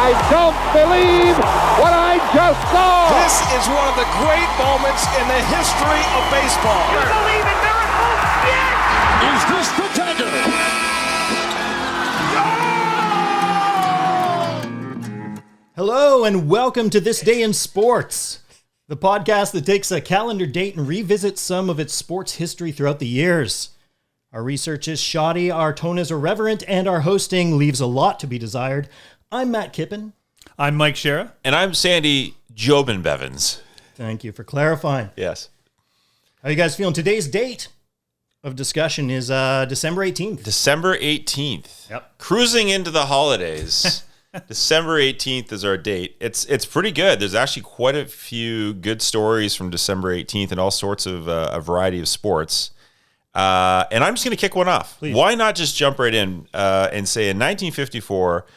I don't believe what I just saw. This is one of the great moments in the history of baseball. You believe in miracles? Yes! Is this the dagger? Hello and welcome to This Day in Sports, the podcast that takes a calendar date and revisits some of its sports history throughout the years. Our research is shoddy, our tone is irreverent, and our hosting leaves a lot to be desired. I'm Matt Kippen. I'm Mike Shera. And I'm Sandy Jobin Bevins. Thank you for clarifying. Yes. How are you guys feeling? Today's date of discussion is December 18th. December 18th. Yep. Cruising into the holidays. December 18th is our date. It's pretty good. There's actually quite a few good stories from December 18th and all sorts of a variety of sports. And I'm just going to kick one off. Please. Why not just jump right in and say in 1954,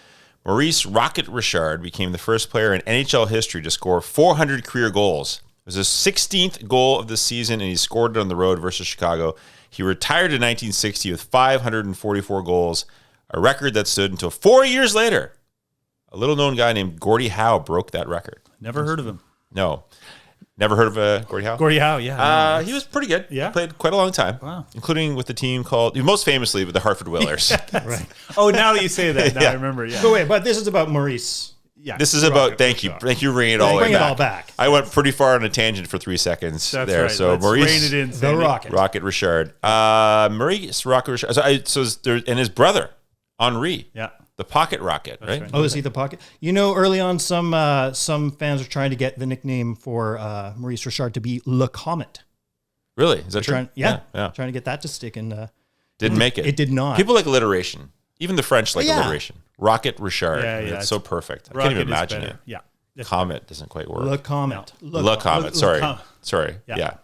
Maurice "Rocket" Richard became the first player in NHL history to score 400 career goals. It was his 16th goal of the season, and he scored it on the road versus Chicago. He retired in 1960 with 544 goals, a record that stood until 4 years later. A little-known guy named Gordie Howe broke that record. Never heard of him. No. Never heard of Gordie Howe? Gordie Howe, yeah. He was pretty good. Yeah? Played quite a long time. Wow. Including with the team called, most famously with the Hartford Whalers. Right. Oh, now that you say that, now Yeah. I remember, yeah. But wait, but this is about Maurice. Yeah. This is about, thank you for bringing it all the way Bring it back. all back. I went pretty far on a tangent for 3 seconds That's there. right. So Let's Maurice, rein it in, The Sandy. Rocket. Rocket Richard. Maurice Rocket Richard. And his brother, Henri. Yeah. The Pocket Rocket, right? right. Oh, is he the pocket? You know, early on, some fans are trying to get the nickname for Maurice Richard to be Le Comet. Really? Is that true? Trying Yeah. to get that to stick in. Didn't make it. It did not. People like alliteration. Even the French like Yeah. alliteration. Rocket Richard. Yeah, yeah. It's so perfect. I Rocket can't even is imagine better. it. Yeah. It's Comet doesn't quite work. Le Comet. Le Comet. Sorry. Comet. Sorry. Yeah.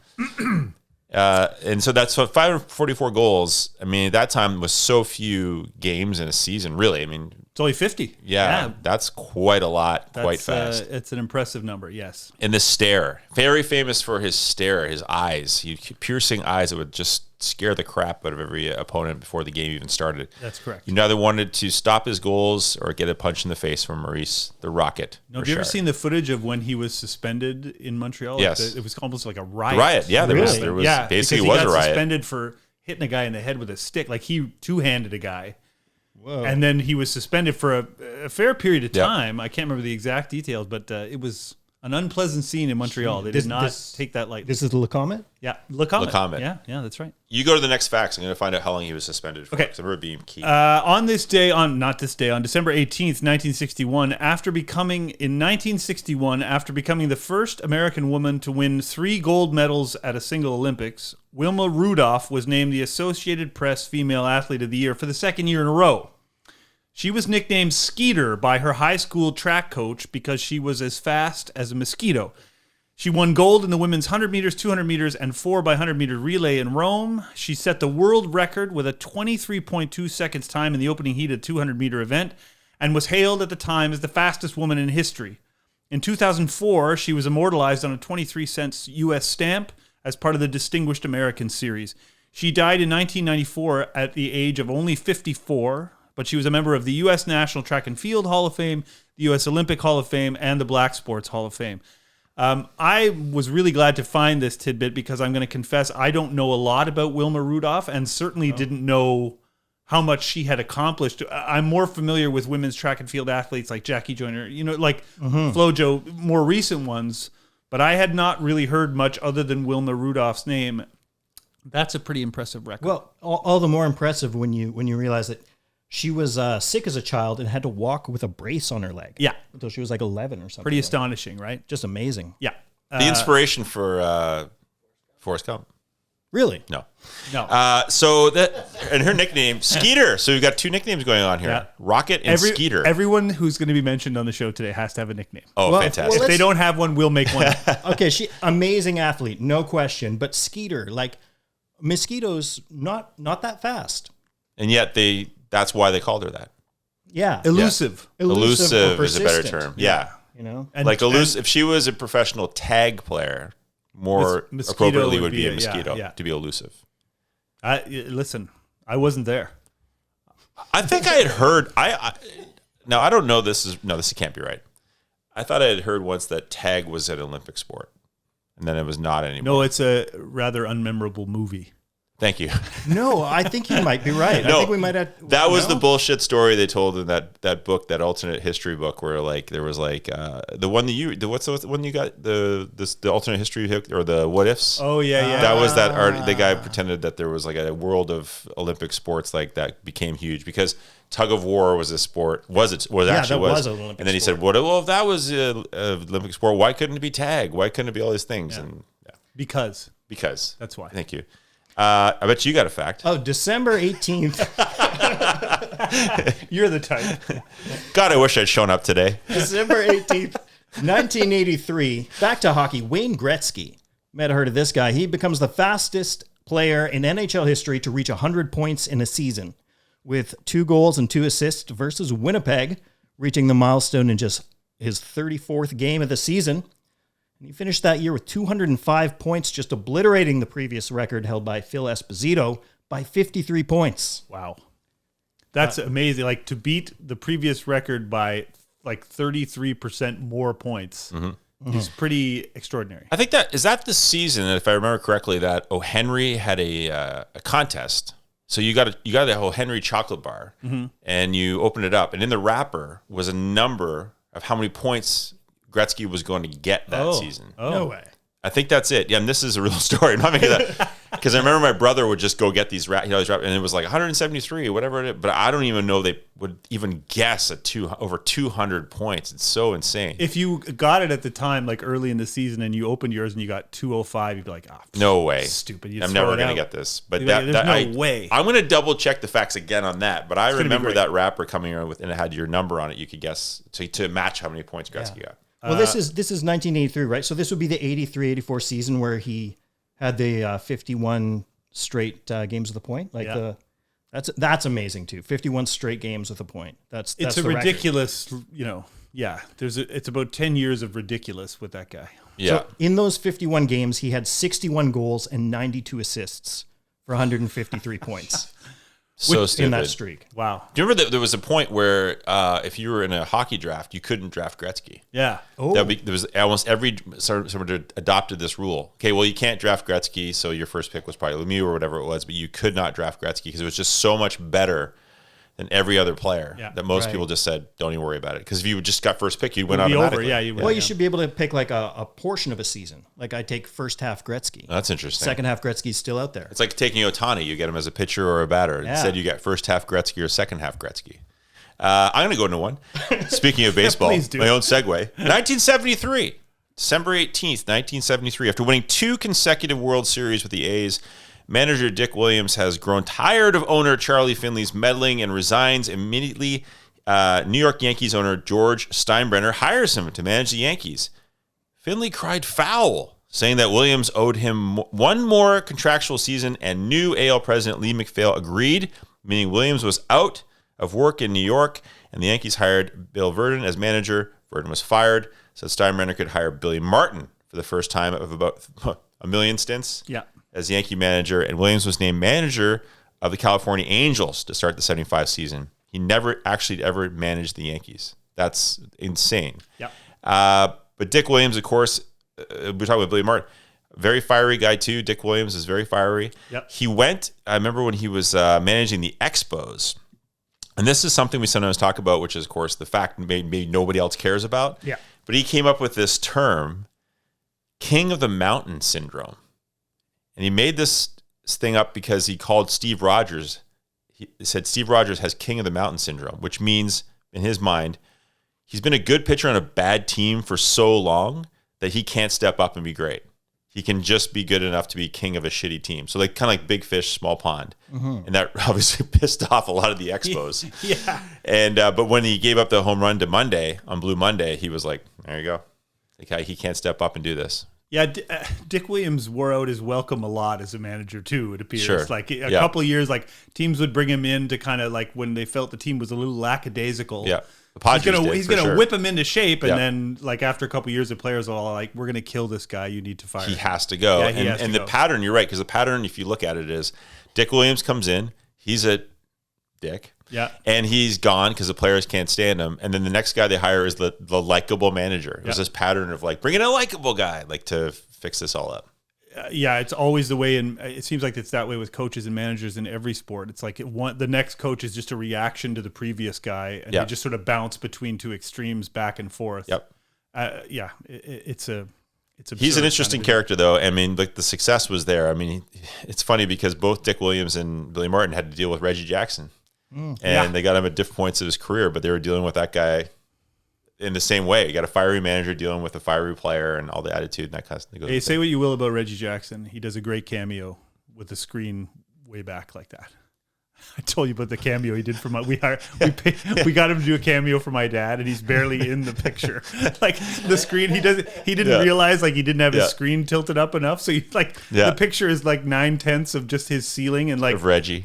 And so that's 544 goals. I mean, at that time was so few games in a season, really. I mean, It's only 50. yeah. That's quite a lot, quite That's, fast. it's an impressive number, yes. And the stare, very famous for his stare, his eyes, piercing eyes that would just scare the crap out of every opponent before the game even started. That's correct. You neither wanted to stop his goals or get a punch in the face from Maurice, the Rocket. No, have you ever Richard. seen the footage of when he was suspended in Montreal? Yes. It was almost like a riot. Riot, yeah, there was Yeah, basically because was he a got riot. suspended for hitting a guy in the head with a stick. Like he two-handed a guy. Whoa. And then he was suspended for a fair period of Yep. time. I can't remember the exact details, but it was an unpleasant scene in Montreal. They did not take that lightly. This is Le Comet? Yeah, Le Comet. Le Comet. Yeah, that's right. You go to the next facts. I'm going to find out how long he was suspended for. Okay. Because I remember being key. On December 18th, 1961, after becoming the first American woman to win 3 gold medals at a single Olympics, Wilma Rudolph was named the Associated Press Female Athlete of the Year for the second year in a row. She was nicknamed Skeeter by her high school track coach because she was as fast as a mosquito. She won gold in the women's 100 meters, 200 meters, and 4x100 meter relay in Rome. She set the world record with a 23.2 seconds time in the opening heat of the 200 meter event and was hailed at the time as the fastest woman in history. In 2004, she was immortalized on a 23-cent U.S. stamp as part of the Distinguished American Series. She died in 1994 at the age of only 54, but she was a member of the U.S. National Track and Field Hall of Fame, the U.S. Olympic Hall of Fame, and the Black Sports Hall of Fame. I was really glad to find this tidbit because I'm going to confess I don't know a lot about Wilma Rudolph and certainly didn't know how much she had accomplished. I'm more familiar with women's track and field athletes like Jackie Joyner, like FloJo, more recent ones, but I had not really heard much other than Wilma Rudolph's name. That's a pretty impressive record. Well, all the more impressive when you realize that she was sick as a child and had to walk with a brace on her leg. Yeah. Until she was like 11 or something. Pretty astonishing, right? Just amazing. Yeah. the inspiration for Forrest Gump. Really? No. No. So and her nickname, Skeeter. So we've got 2 nicknames going on here. Yeah. Rocket and Skeeter. Everyone who's going to be mentioned on the show today has to have a nickname. Oh, Well, fantastic. If they don't have one, we'll make one. Okay, she amazing athlete, no question. But Skeeter, like mosquitoes, not that fast. And yet that's why they called her that. Yeah. Elusive. Elusive or is a better persistent. term. Yeah. You know? And, Like elusive. If she was a professional tag player, more Mosquito appropriately would would be a be mosquito yeah. to be elusive. Listen, I wasn't there. I think I had heard. Now, I don't know this can't be right. I thought I had heard once that tag was an Olympic sport, and then it was not anymore. No, it's a rather unmemorable movie. Thank you. No, I think you might be right. I think we might have. That was the bullshit story they told in that book, that alternate history book, where like there was like the one that what's the one you got, the alternate history or the what ifs. Oh yeah. That was that the guy pretended that there was like a world of Olympic sports like that became huge because tug of war was a sport. And then he said, well, if that was an Olympic sport, why couldn't it be tag? Why couldn't it be all these things? Yeah. And because that's why. Thank you. I bet you got a fact. Oh, December 18th. You're the type. God, I wish I'd shown up today. December 18th, 1983. Back to hockey. Wayne Gretzky. Might have heard of this guy. He becomes the fastest player in NHL history to reach 100 points in a season, with 2 goals and 2 assists versus Winnipeg, reaching the milestone in just his 34th game of the season. And he finished that year with 205 points, just obliterating the previous record held by Phil Esposito by 53 points. Wow. That's amazing. Like, to beat the previous record by like 33% more points is pretty extraordinary. I think is that the season, if I remember correctly, that O'Henry had a contest. So you got the O'Henry chocolate bar, and you opened it up, and in the wrapper was a number of how many points Gretzky was going to get that season. Oh. No way. I think that's it. Yeah, and this is a real story. I'm not making that because I remember my brother would just go get these and it was like 173 or whatever it is. But I don't even know they would even guess over 200 points. It's so insane. If you got it at the time, like early in the season, and you opened yours and you got 205, you'd be like, no way, stupid. I'm never going to get this. But there's no way. I'm going to double check the facts again on that. But I remember that wrapper coming around with, and it had your number on it. You could guess to match how many points Gretzky got. Well, this is 1983, right? So this would be the 83-84 season where he had the 51 straight games with a point. That's amazing too. 51 straight games with a point. That's a the ridiculous, it's about 10 years of ridiculous with that guy. Yeah. So in those 51 games, he had 61 goals and 92 assists for 153 points. So stupid. In that streak. Wow. Do you remember that there was a point where if you were in a hockey draft, you couldn't draft Gretzky? Yeah. Oh. There was almost someone adopted this rule. Okay, well, you can't draft Gretzky, so your first pick was probably Lemieux or whatever it was, but you could not draft Gretzky because it was just so much better than every other player that most people just said, don't even worry about it. Because if you just got first pick, you'd win automatically. You should be able to pick like a portion of a season. Like I take first half Gretzky. That's interesting. Second half Gretzky's still out there. It's like taking Ohtani. You get him as a pitcher or a batter. Yeah. Instead, you get first half Gretzky or second half Gretzky. I'm going to go into one. Speaking of baseball, my own segue. 1973, December 18th, 1973. After winning 2 consecutive World Series with the A's, manager Dick Williams has grown tired of owner Charlie Finley's meddling and resigns immediately. New York Yankees owner George Steinbrenner hires him to manage the Yankees. Finley cried foul, saying that Williams owed him one more contractual season, and new AL president Lee MacPhail agreed, meaning Williams was out of work in New York, and the Yankees hired Bill Verdon as manager. Verdon was fired, so Steinbrenner could hire Billy Martin for the first time of about a million stints. Yeah. As Yankee manager, and Williams was named manager of the California Angels to start the 75 season. He never actually ever managed the Yankees. That's insane. Yeah. But Dick Williams, of course, we're talking about Billy Martin, very fiery guy too. Dick Williams is very fiery. Yep. He went, I remember when he was managing the Expos, and this is something we sometimes talk about, which is, of course, the fact maybe nobody else cares about. Yeah. But he came up with this term, King of the Mountain Syndrome. And he made this thing up because he called Steve Rogers. He said Steve Rogers has King of the Mountain Syndrome, which means, in his mind, he's been a good pitcher on a bad team for so long that he can't step up and be great. He can just be good enough to be king of a shitty team. So like kind of like big fish, small pond. And that obviously pissed off a lot of the Expos. Yeah. And but when he gave up the home run to Monday, on Blue Monday, he was like, there you go. Like, he can't step up and do this. Yeah, Dick Williams wore out his welcome a lot as a manager too, it appears. Sure. Like a couple of years, like teams would bring him in to kind of like when they felt the team was a little lackadaisical. Yeah. The Padres he's gonna whip him into shape, and Yeah. then like after a couple of years, the players are all like, "We're gonna kill this guy. You need to fire He him." has to go. Yeah, he has to and the go. pattern, you're right, because the pattern, if you look at it, is Dick Williams comes in. He's a dick. Yeah. And he's gone because the players can't stand him. And then the next guy they hire is the likable manager. It was this pattern of like, bring in a likable guy, like to fix this all up. Yeah, it's always the way, and it seems like it's that way with coaches and managers in every sport. It's like the next coach is just a reaction to the previous guy, and they just sort of bounce between two extremes back and forth. Yep. It's he's an interesting character, though. I mean, like the success was there. I mean, it's funny because both Dick Williams and Billy Martin had to deal with Reggie Jackson, and they got him at different points of his career, but they were dealing with that guy in the same way. You got a fiery manager dealing with a fiery player and all the attitude and that kind of thing. Hey, say what you will about Reggie Jackson. He does a great cameo with the screen way back like that. I told you about the cameo he did for my. We got him to do a cameo for my dad, and he's barely in the picture. Like the screen, he didn't realize like he didn't have his screen tilted up enough, so the picture is like 9/10 of just his ceiling and like of Reggie,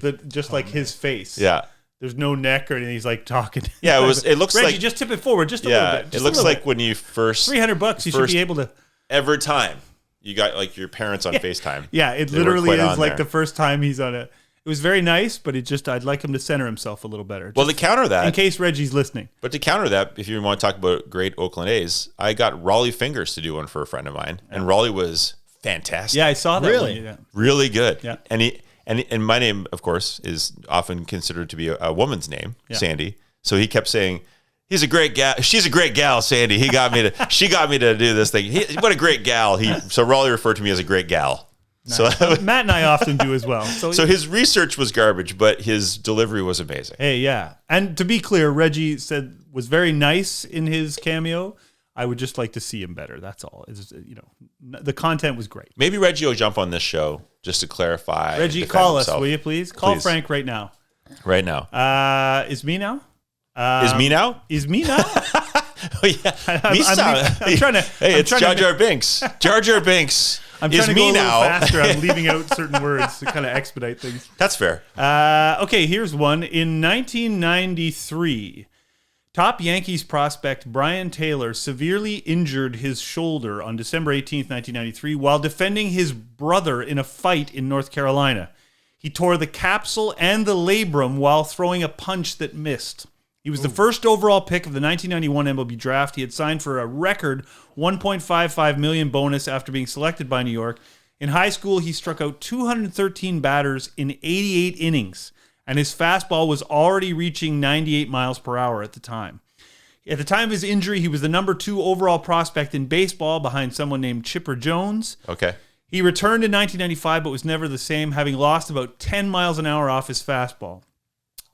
like his face. Yeah. There's no neck or anything. He's like talking. Yeah, it looks Reggie, like just tip it forward just a little bit. It looks like when you first $300. You should be able to. Every time you got like your parents on FaceTime. Yeah, it literally is like the first time he's on it. It was very nice, but I'd like him to center himself a little better. Well, to counter that, in case Reggie's listening. But to counter that, if you want to talk about great Oakland A's, I got Raleigh Fingers to do one for a friend of mine, and Raleigh was fantastic. Yeah, I saw that. Really, really good. Yeah, and my name, of course, is often considered to be a woman's name, Sandy. So he kept saying, "He's a great gal. She's a great gal, Sandy. She got me to do this thing. What a great gal." So Raleigh referred to me as a great gal. Nice. So Matt and I often do as well. So his research was garbage, but his delivery was amazing. Hey, yeah. And to be clear, Reggie was very nice in his cameo. I would just like to see him better. That's all. The content was great. Maybe Reggie will jump on this show just to clarify. Reggie, call us, will you please? Call Frank right now. Right now. Is me now? Is me now? Is me now? Oh, yeah. I'm trying to. Hey, it's Jar Jar Binks. Jar Jar Binks. I'm trying to go a little faster. I'm leaving out certain words to kind of expedite things. That's fair. Okay, here's one. In 1993, top Yankees prospect Brian Taylor severely injured his shoulder on December 18th, 1993, while defending his brother in a fight in North Carolina. He tore the capsule and the labrum while throwing a punch that missed. He was the first overall pick of the 1991 MLB draft. He had signed for a record $1.55 million bonus after being selected by New York. In high school, he struck out 213 batters in 88 innings, and his fastball was already reaching 98 miles per hour at the time. At the time of his injury, he was the number 2 overall prospect in baseball behind someone named Chipper Jones. Okay. He returned in 1995, but was never the same, having lost about 10 miles an hour off his fastball.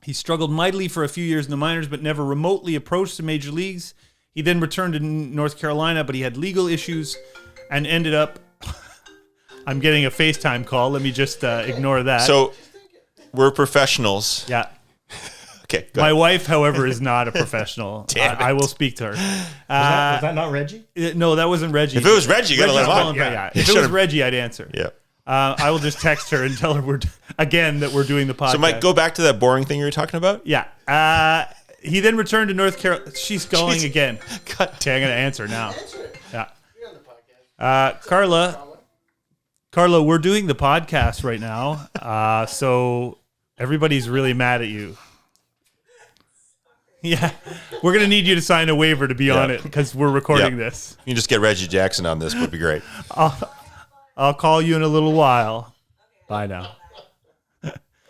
He struggled mightily for a few years in the minors, but never remotely approached the major leagues. He then returned to North Carolina, but he had legal issues and ended up... I'm getting a FaceTime call. Let me just ignore that. So, we're professionals. Yeah. Okay, My wife, however, is not a professional. I will speak to her. Was that not Reggie? No, that wasn't Reggie. If it was Reggie, you got to let him on. Yeah. If it was Reggie, I'd answer. Yeah. I will just text her and tell her that we're doing the podcast. So, Mike, go back to that boring thing you were talking about. Yeah. He then returned to North Carolina. She's calling again. God. Okay, I'm going to answer now. Yeah. Carla, we're doing the podcast right now. So everybody's really mad at you. Yeah. We're going to need you to sign a waiver to be on it because we're recording this. You can just get Reggie Jackson on this would be great. I'll call you in a little while. Bye now.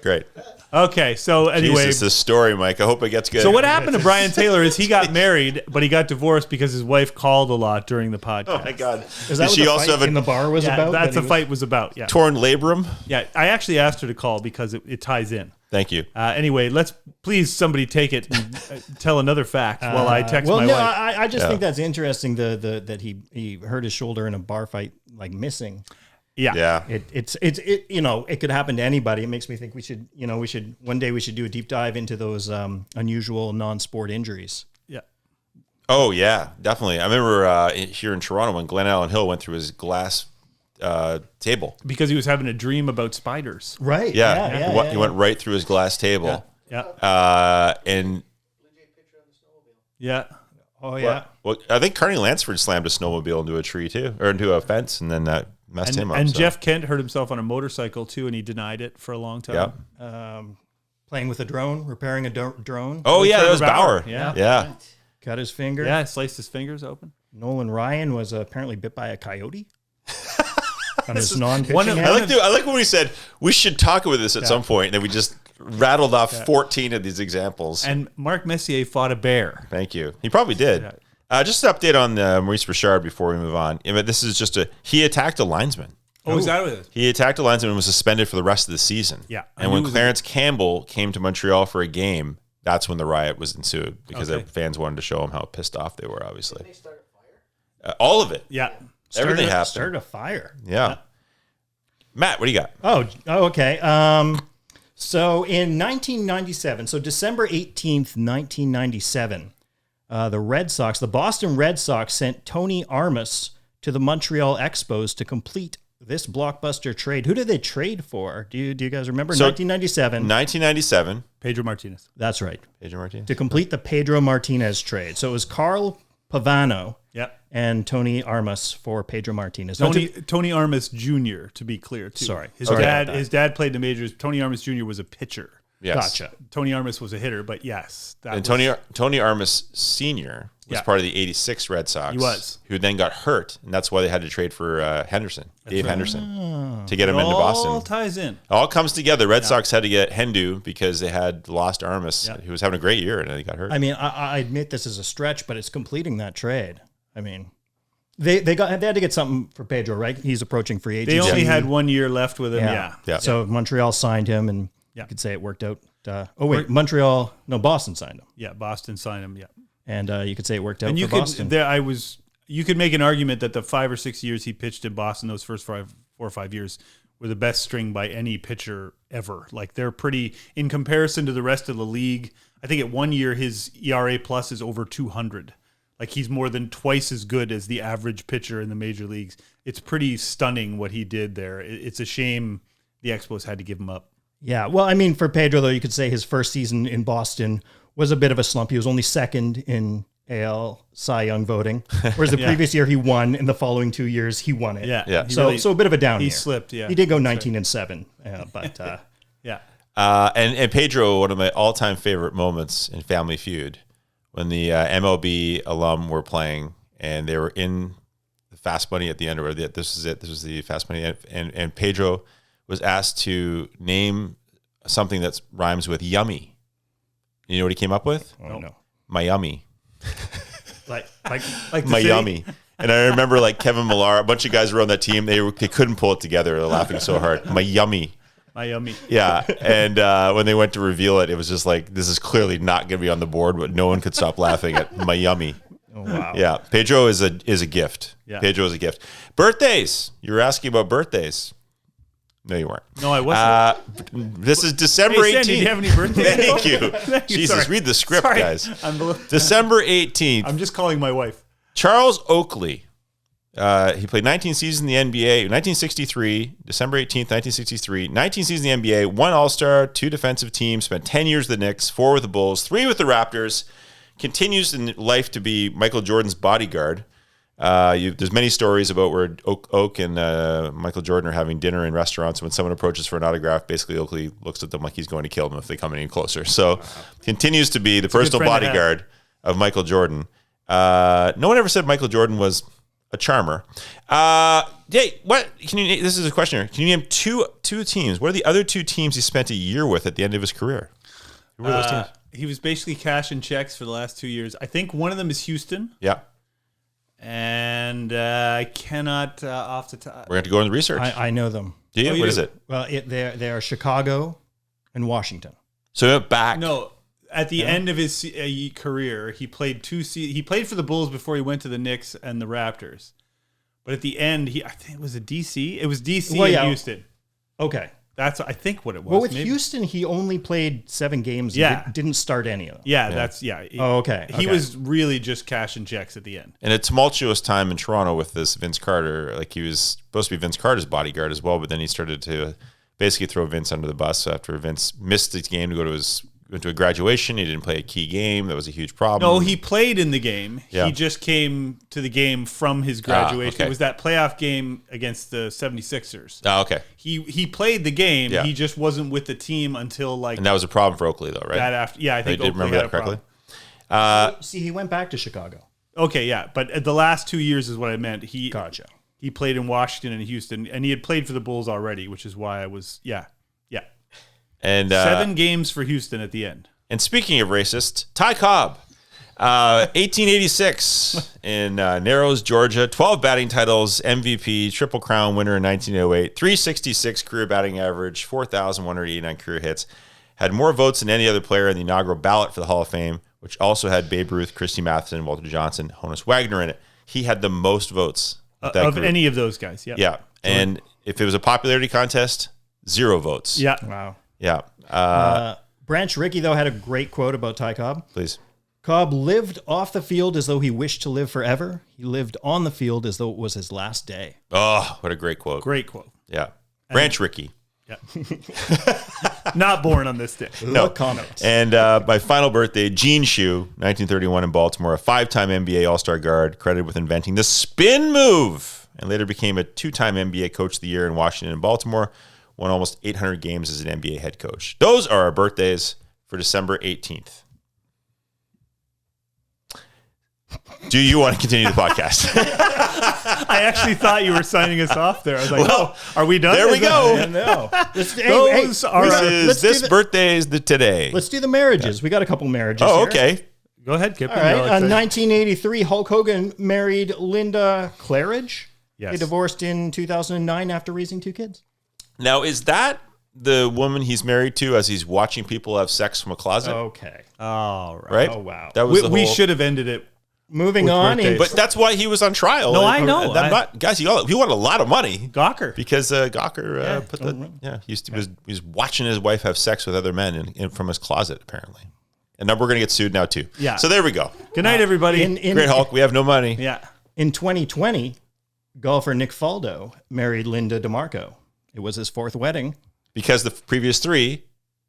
Great. Okay, so anyway. Jesus, this story, Mike. I hope it gets good. So what happened to Brian Taylor is he got married, but he got divorced because his wife called a lot during the podcast. Oh, my God. Is that what she the also fight have in the bar was about? That's the fight was about, yeah. torn labrum? Yeah, I actually asked her to call because it ties in. Thank you. Anyway, let's please somebody take it and tell another fact while I text my wife. I just think that's interesting. That he hurt his shoulder in a bar fight, like missing. Yeah. It could happen to anybody. It makes me think we should one day do a deep dive into those unusual non-sport injuries. Yeah. Oh, yeah, definitely. I remember here in Toronto when Glenn Allen Hill went through his glass table. Because he was having a dream about spiders. Right. Yeah. He went right through his glass table. Yeah. And yeah. Oh, yeah. Well, I think Carney Lansford slammed a snowmobile into a tree too, or into a fence, and then that messed him up. And Jeff Kent hurt himself on a motorcycle too, and he denied it for a long time. Yeah. playing with a drone, repairing a drone. Oh, yeah, that was Bauer. Bauer. Yeah. Yeah. Cut his finger. Yeah, sliced his fingers open. Nolan Ryan was apparently bit by a coyote on his non-pitching one of- hand. I like when we said we should talk about this at some point, and then we just rattled off 14 of these examples. And Marc Messier fought a bear. Thank you. He probably did. Just an update on Maurice Richard before we move on. This is just he attacked a linesman. Oh, is that what it is? He attacked a linesman and was suspended for the rest of the season. Yeah. And when Clarence Campbell came to Montreal for a game, that's when the riot was ensued because the fans wanted to show him how pissed off they were, obviously. Did they start a fire? All of it. Yeah. Everything happened. Started a fire. Yeah. Matt, what do you got? Oh, okay. So in 1997, so December 18th, 1997, the Boston Red Sox sent Tony Armas to the Montreal Expos to complete this blockbuster trade. Who did they trade for? Do you guys remember? 1997. 1997. Pedro Martinez. That's right. Pedro Martinez. To complete the Pedro Martinez trade. So it was Carl Pavano and Tony Armas for Pedro Martinez. Tony Armas Jr., to be clear, too. Sorry. His dad played the majors. Tony Armas Jr. was a pitcher. Yes. Gotcha. Tony Armas was a hitter, but yes. Tony Armas Sr. was part of the 86 Red Sox. He was. Who then got hurt, and that's why they had to trade for Henderson, Dave Henderson, to get him into Boston. All ties in. All comes together. Red Sox had to get Hendu because they had lost Armas, who was having a great year, and then he got hurt. I mean, I admit this is a stretch, but it's completing that trade. I mean, they had to get something for Pedro, right? He's approaching free agency. They only had 1 year left with him. Yeah. So Montreal signed him, and you could say it worked out. Boston signed him. Yeah, Boston signed him. Yeah, and you could say it worked out and for Boston. You could make an argument that the 5 or 6 years he pitched in Boston, those first 4 or 5 years, were the best string by any pitcher ever. Like they're pretty in comparison to the rest of the league. I think at 1 year his ERA plus is over 200. Like he's more than twice as good as the average pitcher in the major leagues. It's pretty stunning what he did there. It's a shame the Expos had to give him up. Yeah, well, I mean, for Pedro, though, you could say his first season in Boston was a bit of a slump. He was only second in AL Cy Young voting, whereas the previous year he won. In the following 2 years, he won it. Yeah. So a bit of a down year. He slipped, yeah. He did go 19-7, but... yeah. And Pedro, one of my all-time favorite moments in Family Feud, when the MLB alum were playing, and they were in the Fast Money at the end, or this is it, this was the Fast Money, and Pedro was asked to name something that rhymes with yummy. You know what he came up with? Oh, no. Miami. Like Miami. And I remember like Kevin Millar, a bunch of guys were on that team. They couldn't pull it together. They're laughing so hard. Miami. Yeah. And when they went to reveal it, it was just like, this is clearly not going to be on the board, but no one could stop laughing at Miami. Oh, wow. Yeah. Pedro is a gift. Yeah. Pedro is a gift. Birthdays. You were asking about birthdays. No, you weren't. No, I wasn't. This is December 18th. Sandy, do you have any birthdays? Thank you. Jesus, Sorry. read the script, Sorry. guys. December 18th. I'm just calling my wife. Charles Oakley. He played 19 seasons in the NBA. 1963, December 18th, 1963. 19 seasons in the NBA. 1 All-Star, 2 defensive teams. Spent 10 years with the Knicks, 4 with the Bulls, 3 with the Raptors. Continues in life to be Michael Jordan's bodyguard. There's many stories about where Oak and Michael Jordan are having dinner in restaurants. When someone approaches for an autograph, basically Oakley looks at them like he's going to kill them if they come any closer. So continues to be the personal bodyguard of Michael Jordan. No one ever said Michael Jordan was a charmer. Hey, what can you? This is a question here. Can you name two teams? What are the other 2 teams he spent a year with at the end of his career? Who were those teams? He was basically cashing checks for the last 2 years. I think one of them is Houston. Yeah. And I cannot off the top. We're going to go into research. I know them. Do you? What is it? Well, they are Chicago and Washington. So he went back. No, at the end of his career, he played he played for the Bulls before he went to the Knicks and the Raptors. But at the end, I think it was a DC. It was DC and Houston. Okay. That's I think what it was. Well, with Houston, he only played 7 games. And didn't start any of them. Okay. He was really just cashing checks at the end. And a tumultuous time in Toronto with this Vince Carter. Like he was supposed to be Vince Carter's bodyguard as well, but then he started to basically throw Vince under the bus after Vince missed his game to go to his went to a graduation. He didn't play a key game. That was a huge problem. No, he played in the game. Yeah. He just came to the game from his graduation. okay. It was that playoff game against the 76ers. Oh, okay. He played the game. Yeah. He just wasn't with the team until like And that was a problem for Oakley, though, right? that after. Yeah, I I think did Oakley remember had that a correctly. problem. See, he went back to Chicago. Okay, yeah, but the last 2 years is what I meant. Gotcha. He played in Washington and Houston, and he had played for the Bulls already, which is why I was yeah. And 7 games for Houston at the end. And speaking of racist, Ty Cobb, 1886 in Narrows, Georgia, 12 batting titles, MVP, Triple Crown winner in 1908, 366 career batting average, 4,189 career hits, had more votes than any other player in the inaugural ballot for the Hall of Fame, which also had Babe Ruth, Christy Matheson, Walter Johnson, Honus Wagner in it. He had the most votes Of group. any of those guys, yeah. Yeah, and if it was a popularity contest, 0 votes. Yeah. Wow. Yeah. Branch Rickey, though, had a great quote about Ty Cobb. Please. Cobb lived off the field as though he wished to live forever. He lived on the field as though it was his last day. Oh, what a great quote. Great quote. Yeah. Branch Rickey. Yeah. Not born on this day. No comment. And my final birthday, Gene Shue, 1931 in Baltimore, a 5-time NBA All-Star guard, credited with inventing the spin move, and later became a 2-time NBA Coach of the Year in Washington and Baltimore, won almost 800 games as an NBA head coach. Those are our birthdays for December 18th. Do you want to continue the podcast? I actually thought you were signing us off there. I was like, Well, are we done? there we go. No. Those are This birthday's the today. Let's do the marriages. We got a couple marriages Oh, here. okay. Go ahead, Kip. All right. 1983, Hulk Hogan married Linda Claridge. Yes. They divorced in 2009 after raising 2 kids. Now, is that the woman he's married to as he's watching people have sex from a closet? Okay. All right. Right? Oh, wow. That was We the whole... should have ended it. Moving With on. birthdays. But that's why he was on trial. No, I know. Guys, he won a lot of money. Gawker. Because Gawker put the he was watching his wife have sex with other men in from his closet apparently, and now we're gonna get sued now too. Yeah. So there we go. Good night, everybody. Great Hulk. We have no money. Yeah. In 2020, golfer Nick Faldo married Linda DeMarco. It was his 4th wedding. Because the previous 3,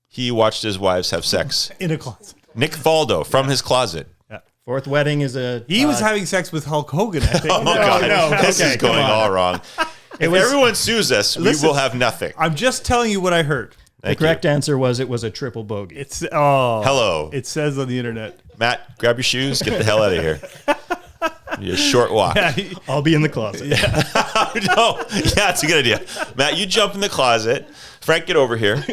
he watched his wives have sex. In a closet. Nick Faldo from his closet. 4th wedding is a. He was having sex with Hulk Hogan, I think. Oh God, this Okay, is going come on. all wrong. If everyone sues us, Listen, we will have nothing. I'm just telling you what I heard. The correct answer was it was a triple bogey. It's Hello. It says on the internet. Matt, grab your shoes, get the hell out of here. Be a short walk. I'll be in the closet. No, yeah, it's a good idea. Matt, you jump in the closet. Frank, get over here.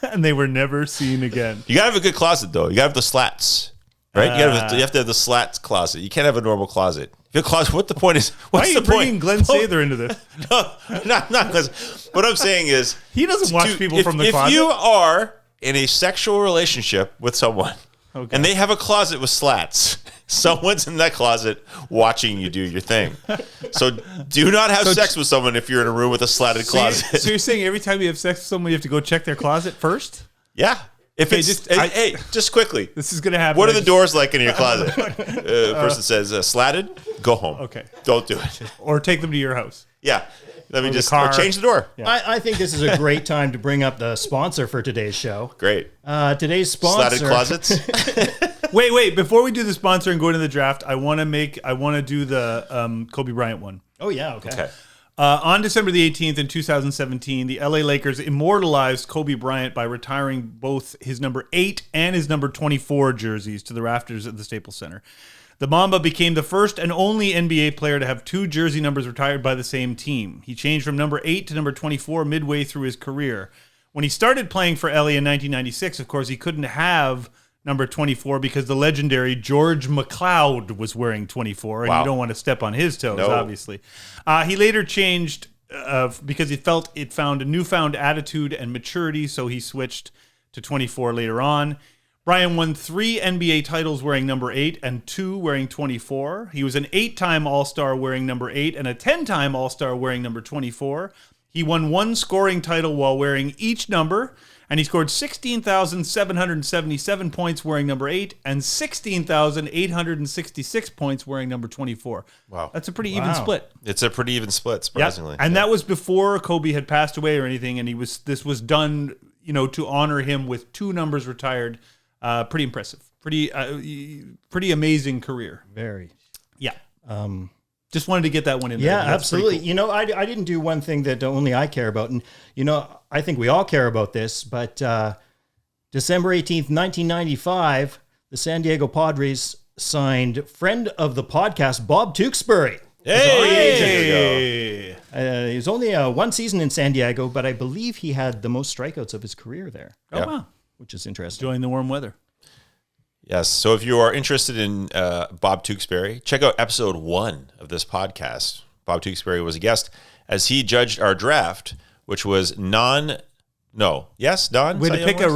And they were never seen again. You gotta have a good closet though. You gotta have the slats, right? You have to have the slats closet. You can't have a normal closet. If you have a closet, what the point is? Why What's are you the bringing point? Glenn Sather into this? No, not because. What I'm saying is, He doesn't watch people from the if closet. you are in a sexual relationship with someone, Okay. and they have a closet with slats, someone's in that closet watching you do your thing. So do not have sex with someone if you're in a room with a slatted closet. So you're saying every time you have sex with someone, you have to go check their closet first? Yeah. If Okay, it's just- just quickly. This is going to happen. What are the doors like in your closet? The person says slatted. Go home. Okay. Don't do it. Or take them to your house. Yeah. Let me the just car. change the door. I think this is a great time to bring up the sponsor for today's show. Great. Today's sponsor. Slatted closets. Wait. Before we do the sponsor and go into the draft, I want to do the Kobe Bryant one. Oh, yeah. Okay. Okay. On December the 18th in 2017, the LA Lakers immortalized Kobe Bryant by retiring both his number 8 and his number 24 jerseys to the rafters at the Staples Center. The Mamba became the first and only NBA player to have 2 jersey numbers retired by the same team. He changed from number 8 to number 24 midway through his career. When he started playing for LA in 1996, of course, he couldn't have number 24 because the legendary George McLeod was wearing 24, and Wow. you don't want to step on his toes, No. obviously. He later changed because he felt it found a newfound attitude and maturity, so he switched to 24 later on. Bryant won 3 NBA titles wearing number 8 and 2 wearing 24. He was an 8-time All-Star wearing number 8 and a 10-time All-Star wearing number 24. He won 1 scoring title while wearing each number, and he scored 16,777 points wearing number 8 and 16,866 points wearing number 24. Wow. That's a pretty even split. It's a pretty even split, Yeah. surprisingly. And that was before Kobe had passed away or anything, and this was done, to honor him with 2 numbers retired, pretty impressive. Pretty amazing career. Very. Yeah. Just wanted to get that one in there. Yeah, That's absolutely. cool. I didn't do one thing that only I care about. And, I think we all care about this, but December 18th, 1995, the San Diego Padres signed friend of the podcast, Bob Tewksbury. Hey! He was only 1 season in San Diego, but I believe he had the most strikeouts of his career there. Oh, wow. Which is interesting. Enjoying the warm weather. Yes. So if you are interested in Bob Tewksbury, check out episode 1 of this podcast. Bob Tewksbury was a guest as he judged our draft, which was We had to pick a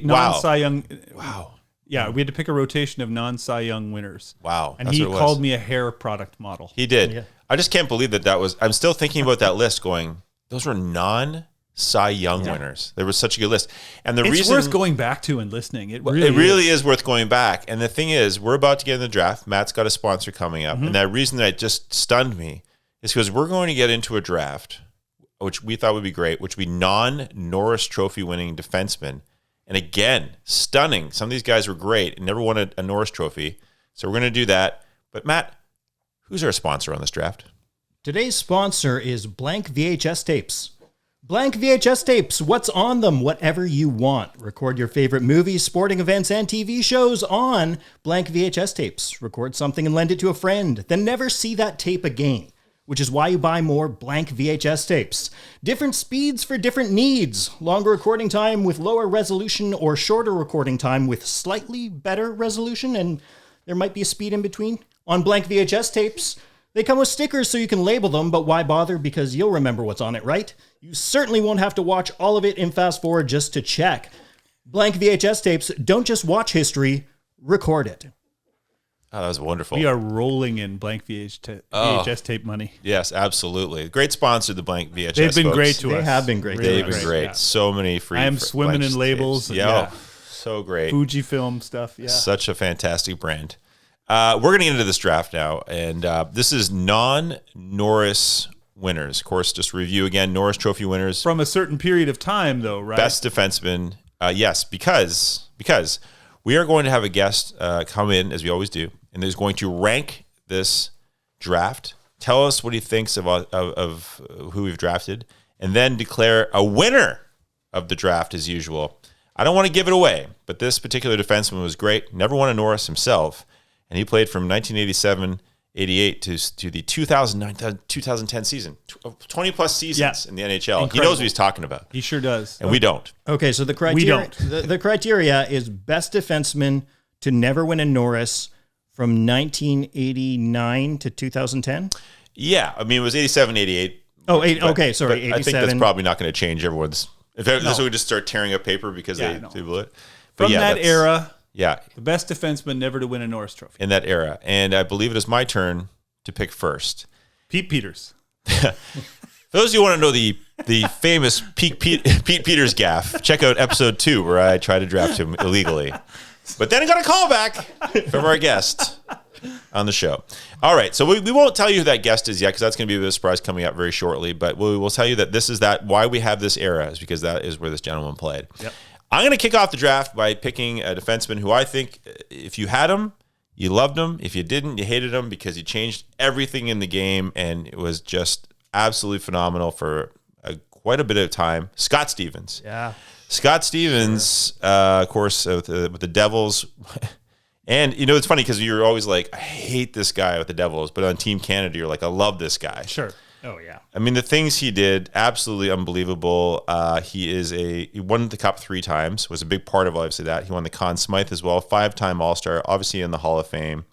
non-Cy Young. Wow. Yeah, we had to pick a rotation of non-Cy Young winners. Wow. And that's he what it was. called me a hair product model. He did. Yeah. I just can't believe that was. I'm still thinking about that list going, those were non-Cy Young winners. There was such a good list. And the It's reason. worth going back to and listening. It It really is worth going back. And the thing is, we're about to get in the draft. Matt's got a sponsor coming up. And that reason that just stunned me is because we're going to get into a draft, which we thought would be great, which would be non-Norris Trophy winning defensemen. And again, stunning. Some of these guys were great and never won a Norris Trophy. So we're going to do that. But Matt, who's our sponsor on this draft? Today's sponsor is Blank VHS Tapes. Blank VHS Tapes, what's on them? Whatever you want. Record your favorite movies, sporting events, and TV shows on Blank VHS Tapes. Record something and lend it to a friend, then never see that tape again, which is why you buy more Blank VHS Tapes. Different speeds for different needs. Longer recording time with lower resolution or shorter recording time with slightly better resolution, and there might be a speed in between. On Blank VHS Tapes, they come with stickers so you can label them, but why bother? Because you'll remember what's on it, right? You certainly won't have to watch all of it in fast forward just to check. Blank VHS Tapes don't just watch history, record it. Oh, that was wonderful. We are rolling in blank VHS tape money. Yes, absolutely. Great sponsor, the Blank VHS. They've been folks. great to us. They have been great. They've to been us. great. Yeah. So many free. I am swimming blank in labels. tapes. Yeah. So great. Fujifilm stuff. Yeah. Such a fantastic brand. We're going to get into this draft now, and this is non-Norris winners. Of course, just review again, Norris Trophy winners. From a certain period of time, though, right? Best defenseman. Yes, because we are going to have a guest come in, as we always do, and is going to rank this draft, tell us what he thinks of who we've drafted, and then declare a winner of the draft as usual. I don't want to give it away, but this particular defenseman was great. Never won a Norris himself, and he played from 1987-88 to the 2009-2010 season. 20-plus seasons in the NHL. Incredible. He knows what he's talking about, He sure does. and we don't. Okay, so the criteria the criteria is best defenseman to never win a Norris from 1989 to 2010. Yeah, I mean, it was 87-88. Okay, sorry, But 87. I think that's probably not going to change everyone's. If this would just start tearing up paper because they blew it. But From that era, yeah, the best defenseman never to win a Norris Trophy. in that era, and I believe it is my turn to pick first. Pete Peters. For those of you who want to know the famous Pete Peters gaffe, check out episode 2 where I tried to draft him illegally. But then I got a call back from our guest on the show. All right, so we won't tell you who that guest is yet because that's going to be a bit of a surprise coming up very shortly. But we will tell you that this is why we have this era is because that is where this gentleman played. Yep. I'm going to kick off the draft by picking a defenseman who I think if you had him, you loved him. If you didn't, you hated him because he changed everything in the game and it was just absolutely phenomenal for quite a bit of time. Scott Stevens. Yeah. Scott Stevens, of course, with the Devils. And, it's funny because you're always like, I hate this guy with the Devils. But on Team Canada, you're like, I love this guy. Sure. Oh, yeah. I mean, the things he did, absolutely unbelievable. He won the Cup 3 times, was a big part of obviously that. He won the Conn Smythe as well, 5-time All-Star, obviously in the Hall of Fame.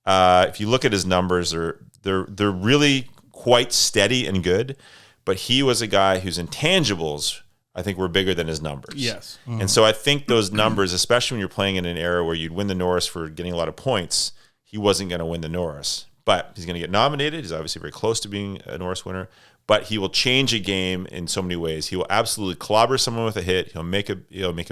If you look at his numbers, they're really quite steady and good. But he was a guy whose intangibles, I think, were bigger than his numbers. Yes. And so I think those numbers, especially when you're playing in an era where you'd win the Norris for getting a lot of points, he wasn't going to win the Norris. But he's going to get nominated. He's obviously very close to being a Norris winner. But he will change a game in so many ways. He will absolutely clobber someone with a hit. He'll make a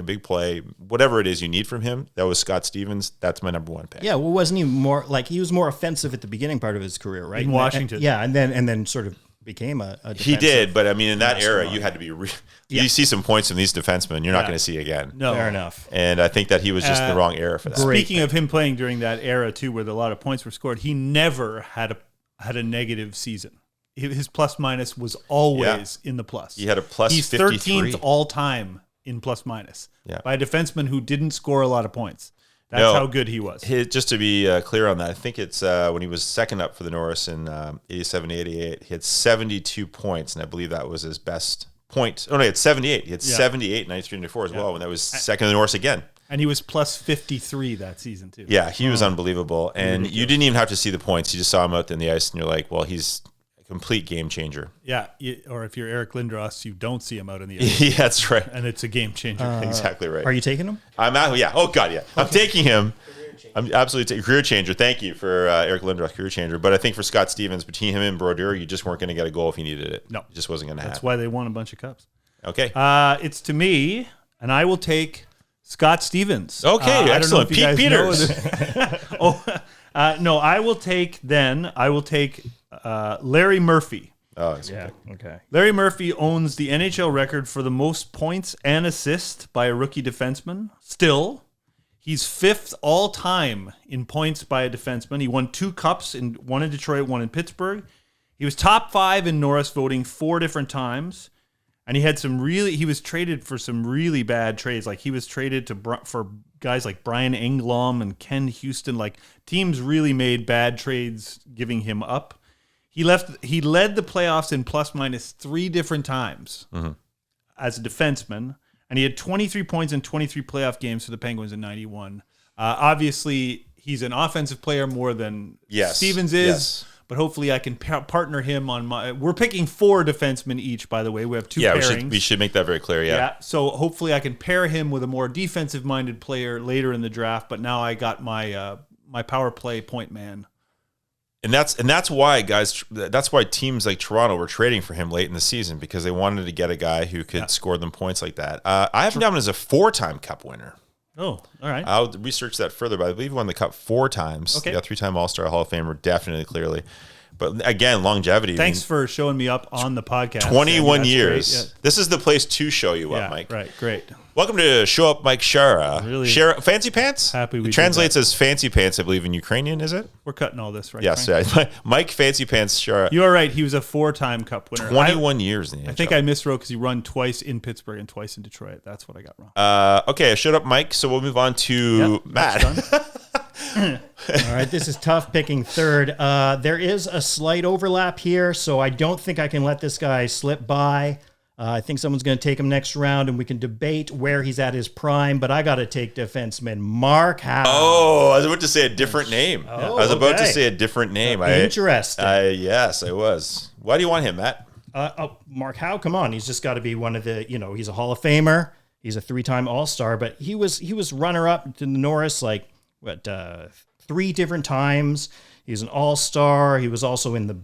big play. Whatever it is you need from him. That was Scott Stevens. That's my number 1 pick. Yeah, well, wasn't he more like he was more offensive at the beginning part of his career, right? In Washington. And then sort of became a He did, but I mean, in that era, mastermind. you had to be. You see some points from these defensemen, you're not going to see again. No. Fair enough. And I think that he was just in the wrong era for that. Speaking of him playing during that era too, where a lot of points were scored, he never had a negative season. His plus minus was always in the plus. He had a plus He's 53. 13th all time in plus minus by a defenseman who didn't score a lot of points. That's how good he was. Just to be clear on that, I think it's when he was second up for the Norris in 87-88, he had 72 points, and I believe that was his best point. Oh, no, he had 78. He had 78, 93, 94 as well, when that was second in the Norris again. And he was plus 53 that season, too. Yeah, he was unbelievable. And you didn't even have to see the points. You just saw him out in the ice, and you're like, well, he's a complete game changer. Yeah, or if you're Eric Lindros, you don't see him out in the ice. Yeah, that's right. And it's a game changer. Exactly right. Are you taking him? I'm out. Yeah. Oh, God, yeah. I'm taking him. I'm absolutely career changer. Thank you for Eric Lindros, career changer. But I think for Scott Stevens, between him and Brodeur, you just weren't going to get a goal if he needed it. No. It just wasn't going to happen. That's why they won a bunch of cups. Okay. It's to me, and I will take Scott Stevens. Okay, excellent. Pete Peters. No, I will take Larry Murphy. Oh, it's Yeah. Okay. Larry Murphy owns the NHL record for the most points and assists by a rookie defenseman. Still, he's 5th all time in points by a defenseman. He won 2 cups, one in Detroit, one in Pittsburgh. He was top 5 in Norris voting 4 different times. And he was traded for some really bad trades. Like he was traded for guys like Brian Englom and Ken Houston. Like teams really made bad trades giving him up. He led the playoffs in plus minus 3 different times as a defenseman. And he had 23 points in 23 playoff games for the Penguins in 91. Obviously, he's an offensive player more than Stevens is. Yes. But hopefully I can partner him on my... We're picking 4 defensemen each, by the way. We have 2 pairings. Yeah, we should make that very clear, yeah. So hopefully I can pair him with a more defensive-minded player later in the draft. But now I got my my power play point man. And that's why, guys, that's why teams like Toronto were trading for him late in the season, because they wanted to get a guy who could score them points like that. I have him down as a 4-time Cup winner. Oh, all right. I'll research that further, but I believe he won the Cup 4 times. Okay. Yeah, 3-time All-Star, Hall of Famer, definitely, clearly. But again, longevity. Thanks for showing me up on the podcast. 21 years. Great. Yeah. This is the place to show you up, Mike. Right, great. Welcome to Show Up Mike Shara. Really Fancy Pants? happy we It translates did as Fancy Pants, I believe, in Ukrainian, is it? We're cutting all this, right? Yes, Frank? yeah. Mike Fancy Pants Shara. You are right. He was a 4-time Cup winner. 21 years in the NHL. I think I miswrote because he run twice in Pittsburgh and twice in Detroit. That's what I got wrong. Okay, I showed up Mike, so we'll move on to Matt. All right, this is tough picking 3rd. There is a slight overlap here, so I don't think I can let this guy slip by. I think someone's going to take him next round, and we can debate where he's at his prime, but I got to take defenseman Mark Howe. Oh, I was about to say a different name. I was about to say a different name. Interesting. Yes, I was. Why do you want him, Matt? Mark Howe, come on. He's just got to be one of the, he's a Hall of Famer. He's a 3-time All-Star, but he was runner-up to the Norris, 3 different times. He's an All-Star. He was also in the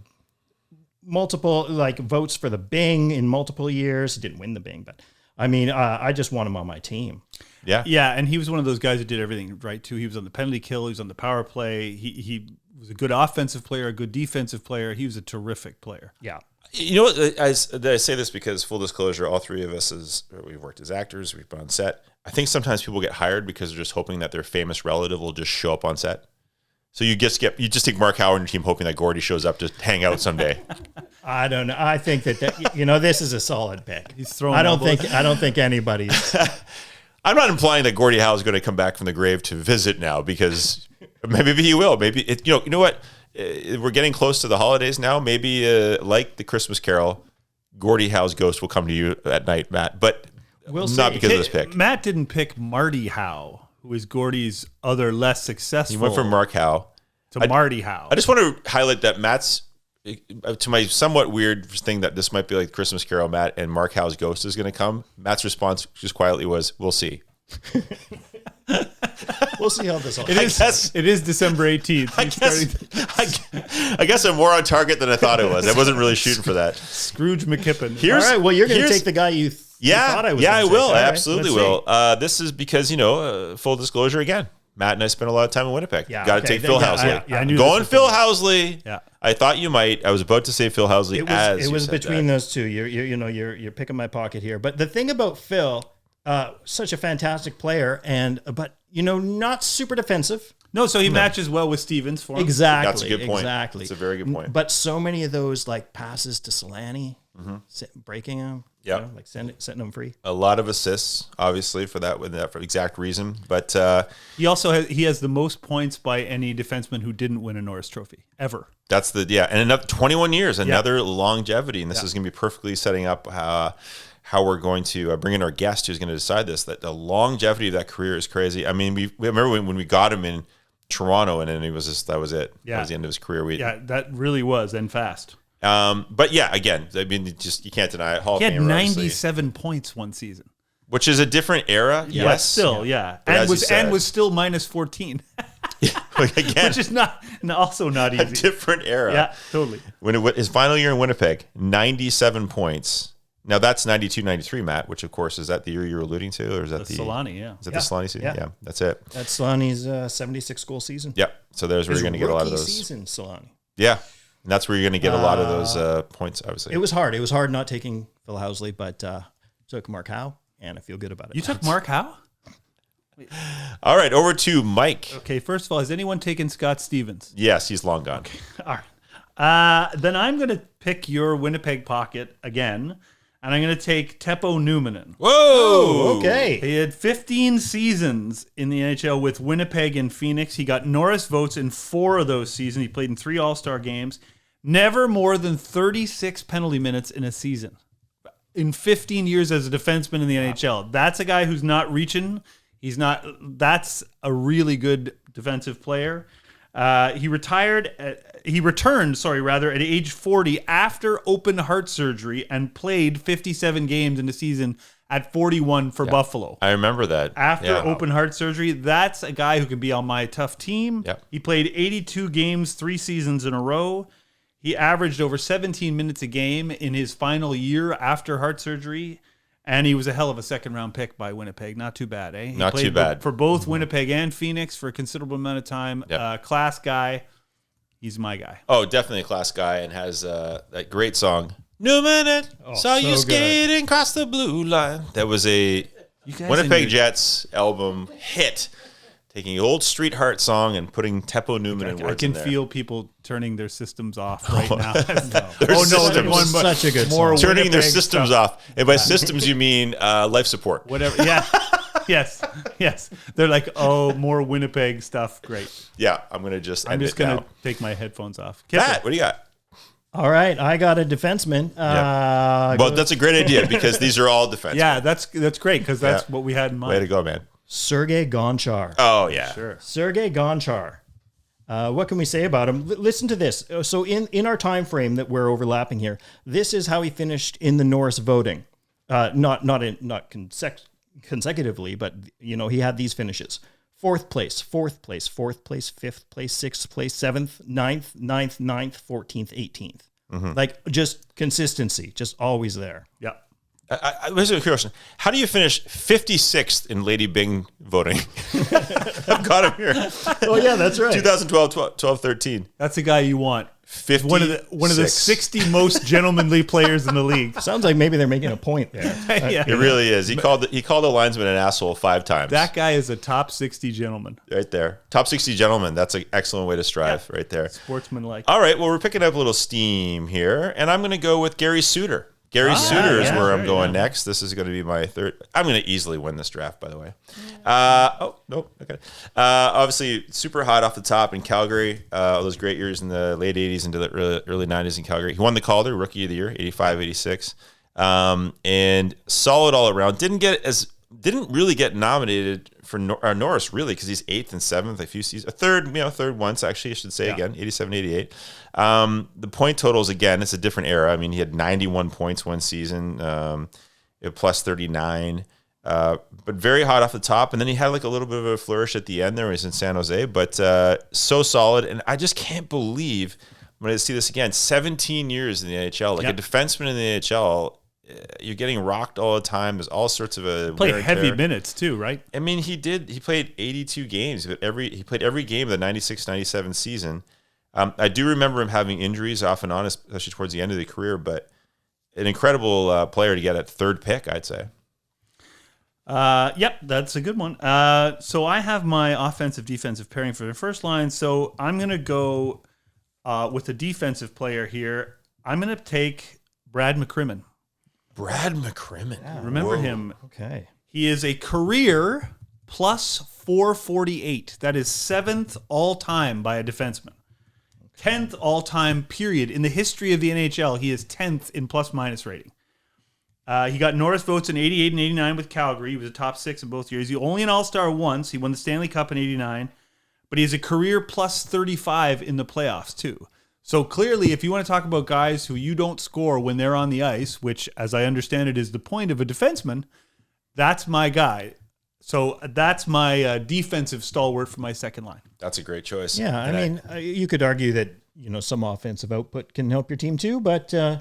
multiple votes for the Bing in multiple years. He didn't win the Bing, but I mean, I just want him on my team. Yeah, and he was one of those guys who did everything right too. He was on the penalty kill. He was on the power play. He was a good offensive player, a good defensive player. He was a terrific player. Yeah. You know what? I say this because, full disclosure, all 3 of us we've worked as actors. We've been on set. I think sometimes people get hired because they're just hoping that their famous relative will just show up on set. So you just take Mark Howe on your team, hoping that Gordy shows up to hang out someday. I don't know. I think that this is a solid pick. He's throwing. I don't think anybody's. I'm not implying that Gordie Howe is going to come back from the grave to visit now, because maybe he will. Maybe you know what? We're getting close to the holidays now. Maybe like the Christmas Carol, Gordie Howe's ghost will come to you at night, Matt. But we'll not see. because of this pick. Matt didn't pick Marty Howe, who is Gordy's other less successful. He went from Mark Howe to Marty Howe. I just want to highlight that Matt's, to my somewhat weird thing that this might be like Christmas Carol, Matt, and Mark Howe's ghost is going to come. Matt's response just quietly was, "We'll see." We'll see how this all goes. It is December 18th. I guess I'm more on target than I thought it was. I wasn't really shooting for that. Scrooge McKippin. All right, well, you're going to take the guy you thought I was I gonna will. take. I absolutely will. This is because, full disclosure again, Matt and I spent a lot of time in Winnipeg. Yeah, Got to okay. take Phil Housley. I knew Going this was Phil coming. Housley. Yeah. I thought you might. I was about to say Phil Housley. It was between those two. You're picking my pocket here. But the thing about Phil, such a fantastic player, but not super defensive. No, so he matches well with Stevens for him. Exactly. That's a good point. Exactly. That's a very good point. But so many of those like passes to Solani, breaking him, Yeah. like setting him free. A lot of assists, obviously, for that for exact reason. But He also has the most points by any defenseman who didn't win a Norris Trophy ever. that's and another 21 years, another longevity, and this is going to be perfectly setting up how we're going to bring in our guest who's going to decide this. That the longevity of that career is crazy. I mean, we remember when we got him in Toronto, and then that was it. Yeah. That was the end of his career. That really was, and fast. But yeah, again, I mean, you can't deny it. Hall of He had Famer, obviously. 97 points one season. Which is a different era, But yes. still, yeah. But as you And said- was still minus 14. Again, Which is also not a easy. different era. Yeah, totally. His final year in Winnipeg, 97 points. Now that's 92-93, Matt, which of course is that the year you're alluding to, or is that the Solani, yeah. Is that the Solani season? Yeah, that's it. That's Solani's 76-goal season. Yep. So there's where His you're going to get a lot of rookie those. season, Solani. Yeah, and that's where you're going to get a lot of those points. Obviously, It was hard. It was hard not taking Phil Housley, but took Mark Howe, and I feel good about it. You took Mark Howe? all right. Over to Mike. Okay, first of all, has anyone taken Scott Stevens? Yes, he's long gone. All right. Then I'm going to pick your Winnipeg pocket again, and I'm going to take Teppo Numminen. Whoa. Okay. He had 15 seasons in the NHL with Winnipeg and Phoenix. He got Norris votes in 4 of those seasons. He played in 3 All-Star games. Never more than 36 penalty minutes in a season. In 15 years as a defenseman in the NHL. That's a guy who's not reaching. That's a really good defensive player. He returned at age 40 after open heart surgery and played 57 games in the season at 41 for Buffalo. I remember that. After open heart surgery, that's a guy who can be on my tough team. Yep. He played 82 games 3 seasons in a row. He averaged over 17 minutes a game in his final year after heart surgery. And he was a hell of a second-round pick by Winnipeg. Not too bad, eh? He Not played too bad. For both Winnipeg and Phoenix for a considerable amount of time. Yep. Class guy. He's my guy. Oh, definitely a class guy, and has that great song. Numminen, saw you so skating across the blue line. That was a guys Winnipeg in Jets album hit. Taking old Street Heart song and putting Teppo Numminen words I can in there. feel people turning their systems off right now. Their they're systems. going Such a good more song. Turning their Winnipeg systems stuff. off. And by systems, you mean life support. Whatever. Yeah. Yes. They're like, oh, more Winnipeg stuff. Great. Yeah, I'm going to just I'm end just it going now. to take my headphones off. Kip Matt, it. what do you got? All right, I got a defenseman. Well, that's a great idea because these are all defense. Yeah, that's great because that's Yeah. what we had in mind. Way to go, man. Sergei Gonchar. Oh, yeah. Sure. Sergei Gonchar. What can we say about him? Listen to this. So in our time frame that we're overlapping here, this is how he finished in the Norris voting. Not consecutively, but he had these finishes: 4th place, 4th place, 4th place, 5th place, 6th place, 7th, 9th, 9th, 9th, 14th, 18th. Like just consistency, just always there. Yeah. Here's a question. How do you finish 56th in Lady Bing voting? I've got him here. Oh yeah, that's right. 2012, 13. That's a guy you want. 50. One of the 60 most gentlemanly players in the league. Sounds like maybe they're making a point there. Yeah. It really is. He called the linesman an asshole 5 times. That guy is a top 60 gentleman. right there. Top 60 gentlemen. That's an excellent way to strive right there. Sportsman-like. All right. Well, we're picking up a little steam here, and I'm going to go with Gary Suter. Gary Suter is where I'm going next. This is going to be my third. I'm going to easily win this draft, by the way. Nope. Okay. Obviously, super hot off the top in Calgary. All those great years in the late 80s into the early 90s in Calgary. He won the Calder, Rookie of the Year, 85, 86. And solid all around. Didn't really get nominated for Norris, really, because he's 8th and 7th a few seasons. Third once, actually, I should say, again, 87, 88. The point totals, again, it's a different era. I mean, he had 91 points one season, plus 39, but very hot off the top. And then he had like a little bit of a flourish at the end there when he was in San Jose, but so solid. And I just can't believe, when I see this again, 17 years in the NHL, like a defenseman in the NHL you're getting rocked all the time. There's all sorts of Played heavy minutes too, right? I mean, he played 82 games, but he played every game of the 96-97 season. I do remember him having injuries off and on, especially towards the end of the career, but an incredible player to get at third pick, I'd say. Yep, that's a good one. So I have my offensive-defensive pairing for the first line, so I'm going to go with a defensive player here. I'm going to take Brad McCrimmon. Brad McCrimmon. Yeah. Remember him. Okay. He is a career plus 448. That is 7th all-time by a defenseman. 10th all-time period. In the history of the NHL, he is 10th in plus-minus rating. He got Norris votes in 88 and 89 with Calgary. He was a top 6 in both years. He only an All-Star once. He won the Stanley Cup in 89. But he has a career plus 35 in the playoffs, too. So clearly, if you want to talk about guys who you don't score when they're on the ice, which, as I understand it, is the point of a defenseman, that's my guy. So that's my defensive stalwart for my second line. That's a great choice. Yeah, I mean, you could argue that, some offensive output can help your team too, but, by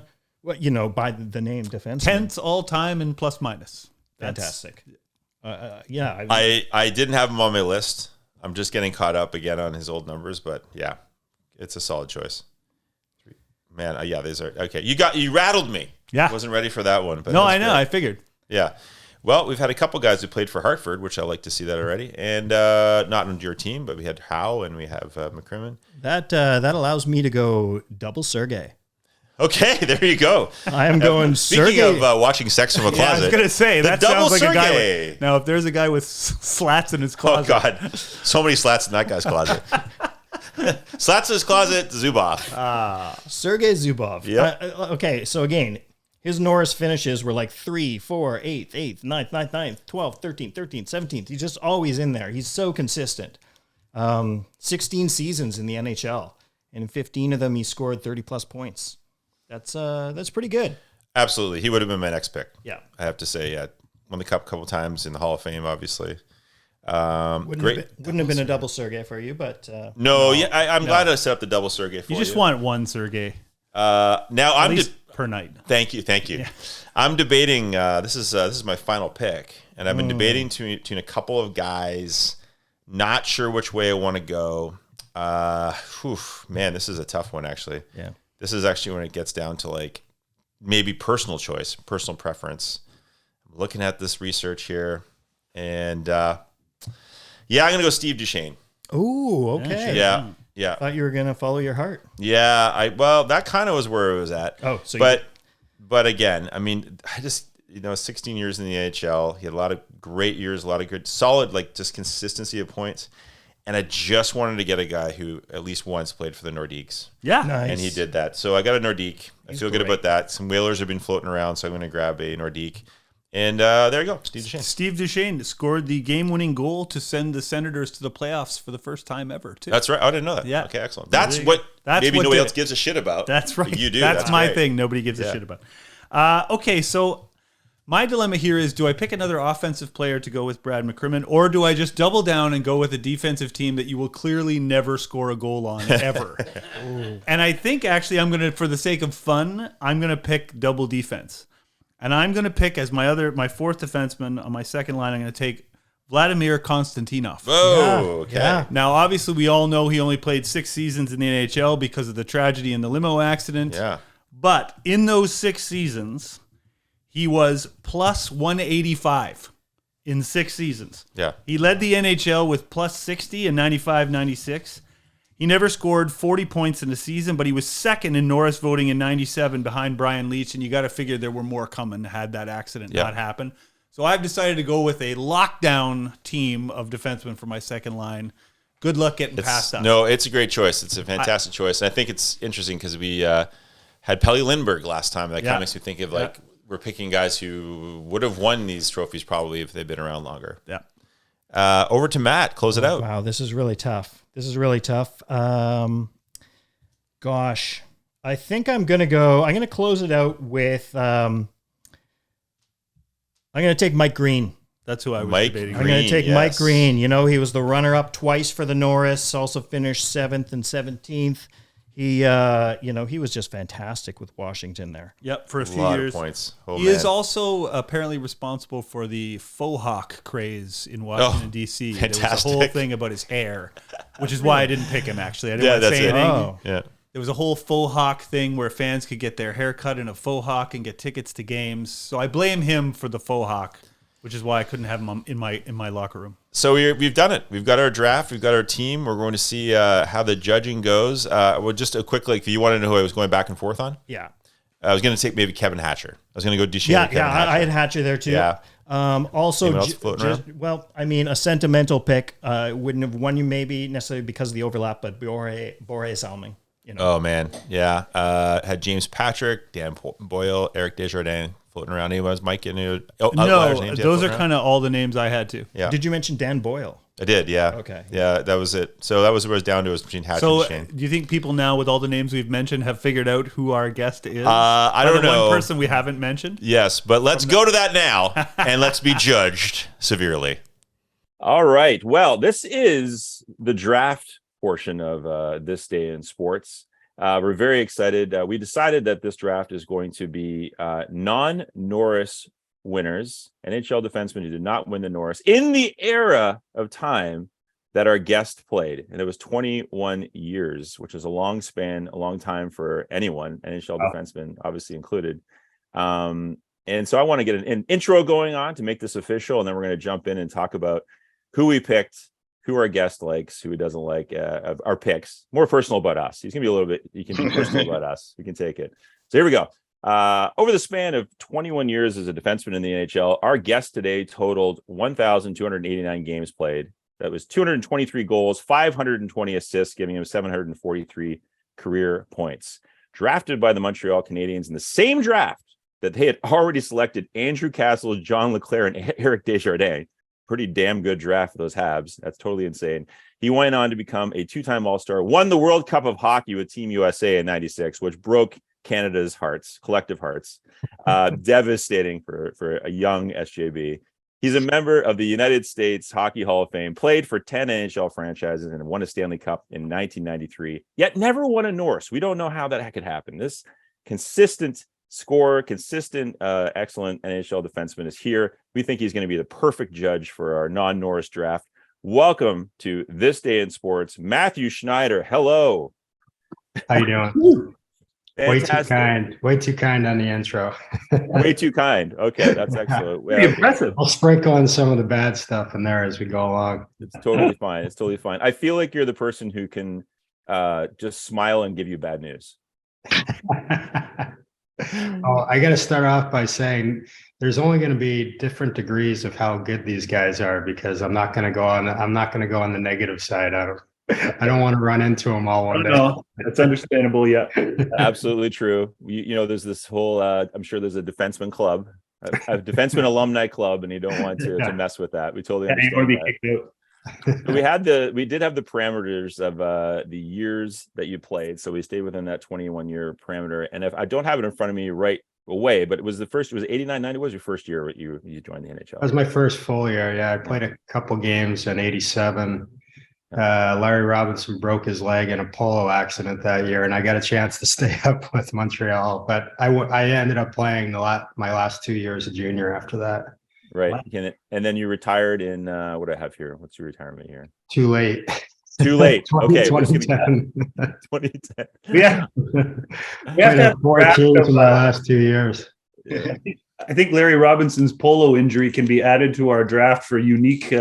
the name defenseman. 10th all-time in plus-minus. Fantastic. I didn't have him on my list. I'm just getting caught up again on his old numbers, but yeah, it's a solid choice. Man, these are okay. You rattled me. Yeah, I wasn't ready for that one. But no, I know. Great. I figured. Yeah. Well, we've had a couple guys who played for Hartford, which I like to see that already, and not on your team, but we had Howe and we have McCrimmon. That allows me to go double Sergei. Okay, there you go. I am going Speaking Sergei. of watching Sex from a Closet. I was going to say, that double sounds like Sergei. a guy with... Now, if there's a guy with slats in his closet... Oh, God. So many slats in that guy's closet. Slats in his closet, Zubov. Sergei Zubov. Yep. Okay, so again, his Norris finishes were like 3, 4, 8, 8th, 9th, 9th, 9th, 12th, 13th, 13th, 17th. He's just always in there. He's so consistent. 16 seasons in the NHL, and in 15 of them, he scored 30-plus points. That's pretty good. Absolutely. He would have been my next pick. Yeah. I have to say, yeah. Won the Cup a couple times in the Hall of Fame, obviously. Wouldn't have been a double Sergei for you, but... I'm glad I set up the double Sergei for you. You just want one Sergei. Now At least per night. Thank you. Yeah. I'm debating, this is my final pick, and I've been debating between a couple of guys, not sure which way I want to go. Man, this is a tough one, actually. Yeah. This is actually when it gets down to like maybe personal choice, personal preference. I'm looking at this research here, and I'm going to go Steve Duchesne. Oh, okay. Yeah. Thought you were going to follow your heart. Yeah, that kind of was where it was at. Oh, so but again, I mean, I just 16 years in the NHL, he had a lot of great years, a lot of good, solid, like just consistency of points. And I just wanted to get a guy who at least once played for the Nordiques. Yeah. Nice. And he did that. So I got a Nordique. I feel good about that. Some Whalers have been floating around, so I'm going to grab a Nordique. And there you go, Steve Duchesne. Steve Duchesne scored the game-winning goal to send the Senators to the playoffs for the first time ever, too. That's right. I didn't know that. Yeah. Okay, excellent. That's what nobody else gives a shit about. That's right. You do. That's my great. thing. Nobody gives a shit about. Okay, so my dilemma here is, do I pick another offensive player to go with Brad McCrimmon, or do I just double down and go with a defensive team that you will clearly never score a goal on, ever? And I think, actually, I'm going to, for the sake of fun, I'm going to pick double defense. And I'm going to pick as my fourth defenseman on my second line, I'm going to take Vladimir Konstantinov. Oh, okay. Yeah. Now, obviously, we all know he only played 6 seasons in the NHL because of the tragedy in the limo accident. Yeah. But in those 6 seasons, he was plus 185 in 6 seasons. Yeah. He led the NHL with plus 60 in 95-96. He never scored 40 points in a season, but he was second in Norris voting in 97 behind Brian Leetch, and you got to figure there were more coming had that accident not happen. So I've decided to go with a lockdown team of defensemen for my second line. Good luck getting past us. No, it's a great choice. It's a fantastic choice. And I think it's interesting because we had Pelle Lindbergh last time. That kind of makes me think of we're picking guys who would have won these trophies probably if they'd been around longer. Yeah. Over to Matt. Close it out. Wow, this is really tough. Gosh, I think I'm going to close it out with, I'm going to take Mike Green. That's who I was debating. I'm going to take Mike Green. He was the runner-up twice for the Norris, also finished 7th and 17th. He was just fantastic with Washington there. Yep, for a few lot years. of points. He is also apparently responsible for the faux hawk craze in Washington, D.C. There was a fantastic. whole thing about his hair, which is why I didn't pick him, actually. I didn't want to say anything. Oh. Yeah. There was a whole faux hawk thing where fans could get their hair cut in a faux hawk and get tickets to games. So I blame him for the faux hawk, which is why I couldn't have him in my locker room. So we've done it. We've got our draft. We've got our team. We're going to see how the judging goes. Well, just a quick, if you want to know who I was going back and forth on, Yeah. I was going to take maybe Kevin Hatcher. I was going to go Duchesne. Yeah, or Kevin Hatcher. I had Hatcher there too. Yeah. Also, Anyone else floating around? a sentimental pick wouldn't have won you maybe necessarily because of the overlap, but Borges Alming. Oh man, yeah. Had James Patrick, Dan Boyle, Eric Desjardins floating around. Anyone? Mike? No, those are kind of all the names I had to. Yeah. Did you mention Dan Boyle? I did. Yeah. Okay. Yeah, that was it. So that was what I was down to. Was between Hatcher So, and Shane. do you think people now, with all the names we've mentioned, have figured out who our guest is? I don't know. One person we haven't mentioned. Yes, but let's go to that now, and let's be judged severely. All right. Well, this is the draft portion of this day in sports. We're very excited. We decided that this draft is going to be non-Norris winners, NHL defensemen who did not win the Norris in the era of time that our guest played. And it was 21 years, which is a long span, a long time for anyone, NHL defensemen obviously included. And so I want to get an intro going on to make this official, and then we're going to jump in and talk about who we picked, who our guest likes, who he doesn't like, of our picks. More personal about us. He can be personal about us. We can take it. So here we go. Over the span of 21 years as a defenseman in the NHL, our guest today totaled 1,289 games played. That was 223 goals, 520 assists, giving him 743 career points. Drafted by the Montreal Canadiens in the same draft that they had already selected Andrew Castle, John Leclerc, and Eric Desjardins. Pretty damn good draft for those Habs. That's totally insane. He went on to become a two-time All-Star, won the World Cup of Hockey with Team USA in '96, which broke Canada's hearts, collective hearts. Devastating for a young SJB. He's a member of the United States Hockey Hall of Fame, played for 10 NHL franchises, and won a Stanley Cup in 1993, yet never won a Norris. We don't know how that could happen. This consistent scorer, consistent, excellent NHL defenseman is here. We think he's going to be the perfect judge for our non-Norris draft. Welcome to This Day in Sports, Mathieu Schneider. Hello. How you doing? Fantastic. Way too kind on the intro. Way too kind. Okay, that's excellent. Pretty impressive. I'll sprinkle in some of the bad stuff in there as we go along. It's totally fine. It's totally fine. I feel like you're the person who can just smile and give you bad news. Oh, I got to start off by saying there's only going to be different degrees of how good these guys are, because I'm not going to go on the negative side. I don't want to run into them all one day. No, that's understandable. Yeah, absolutely true. You know, there's this whole. I'm sure there's a defenseman club, a defenseman alumni club, and you don't want to mess with that. We totally understand that. We did have the parameters of the years that you played, so we stayed within that 21-year parameter. And if I don't have it in front of me right away, but it was 89, 90 was your first year you joined the NHL. That was my first full year. Yeah, I played a couple games in '87. Larry Robinson broke his leg in a polo accident that year, and I got a chance to stay up with Montreal. But I ended up playing my last 2 years of junior after that. Right. And then you retired in what do I have here? What's your retirement year? Too late. Too late. Okay. 2010. 2010. Yeah. We have to have 4 teams in my last 2 years. Yeah. I think Larry Robinson's polo injury can be added to our draft for unique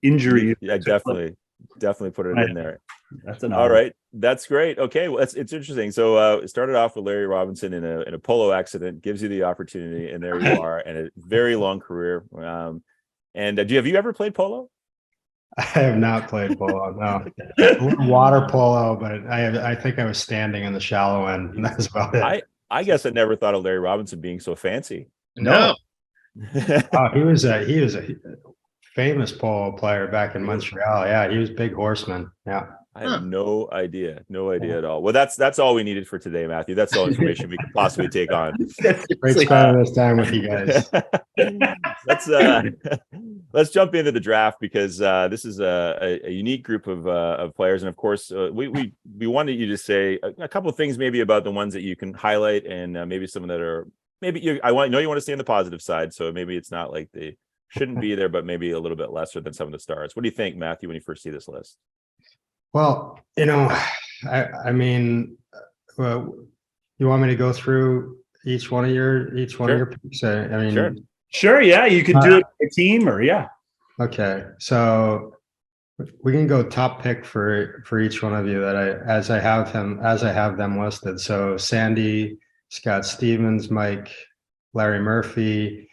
injuries. Yeah, definitely put it in there. That's an all right. That's great. Okay, well, it's interesting. So it started off with Larry Robinson in a polo accident, gives you the opportunity, and there you are, and a very long career. And have you ever played polo? I have not played polo. No, water polo, but I think I was standing in the shallow end. And that's about it. I guess I never thought of Larry Robinson being so fancy. No. Oh, he was a famous polo player back in Montreal. Yeah, he was big horseman. Yeah. I have no idea at all. Well, that's all we needed for today, Matthew. That's all information we could possibly take on. Great spending this time with you guys. That's let's jump into the draft because this is a unique group of players, and of course, we wanted you to say a couple of things maybe about the ones that you can highlight, and maybe some that are maybe you want to stay on the positive side, so maybe it's not like they shouldn't be there, but maybe a little bit lesser than some of the stars. What do you think, Matthew, when you first see this list? Well, I mean, you want me to go through each one of your picks? I mean, sure. Yeah, you can do it a team or Okay, so we can go top pick for each one of you that as I have them listed. So Sandy, Scott Stevens, Mike, Larry Murphy,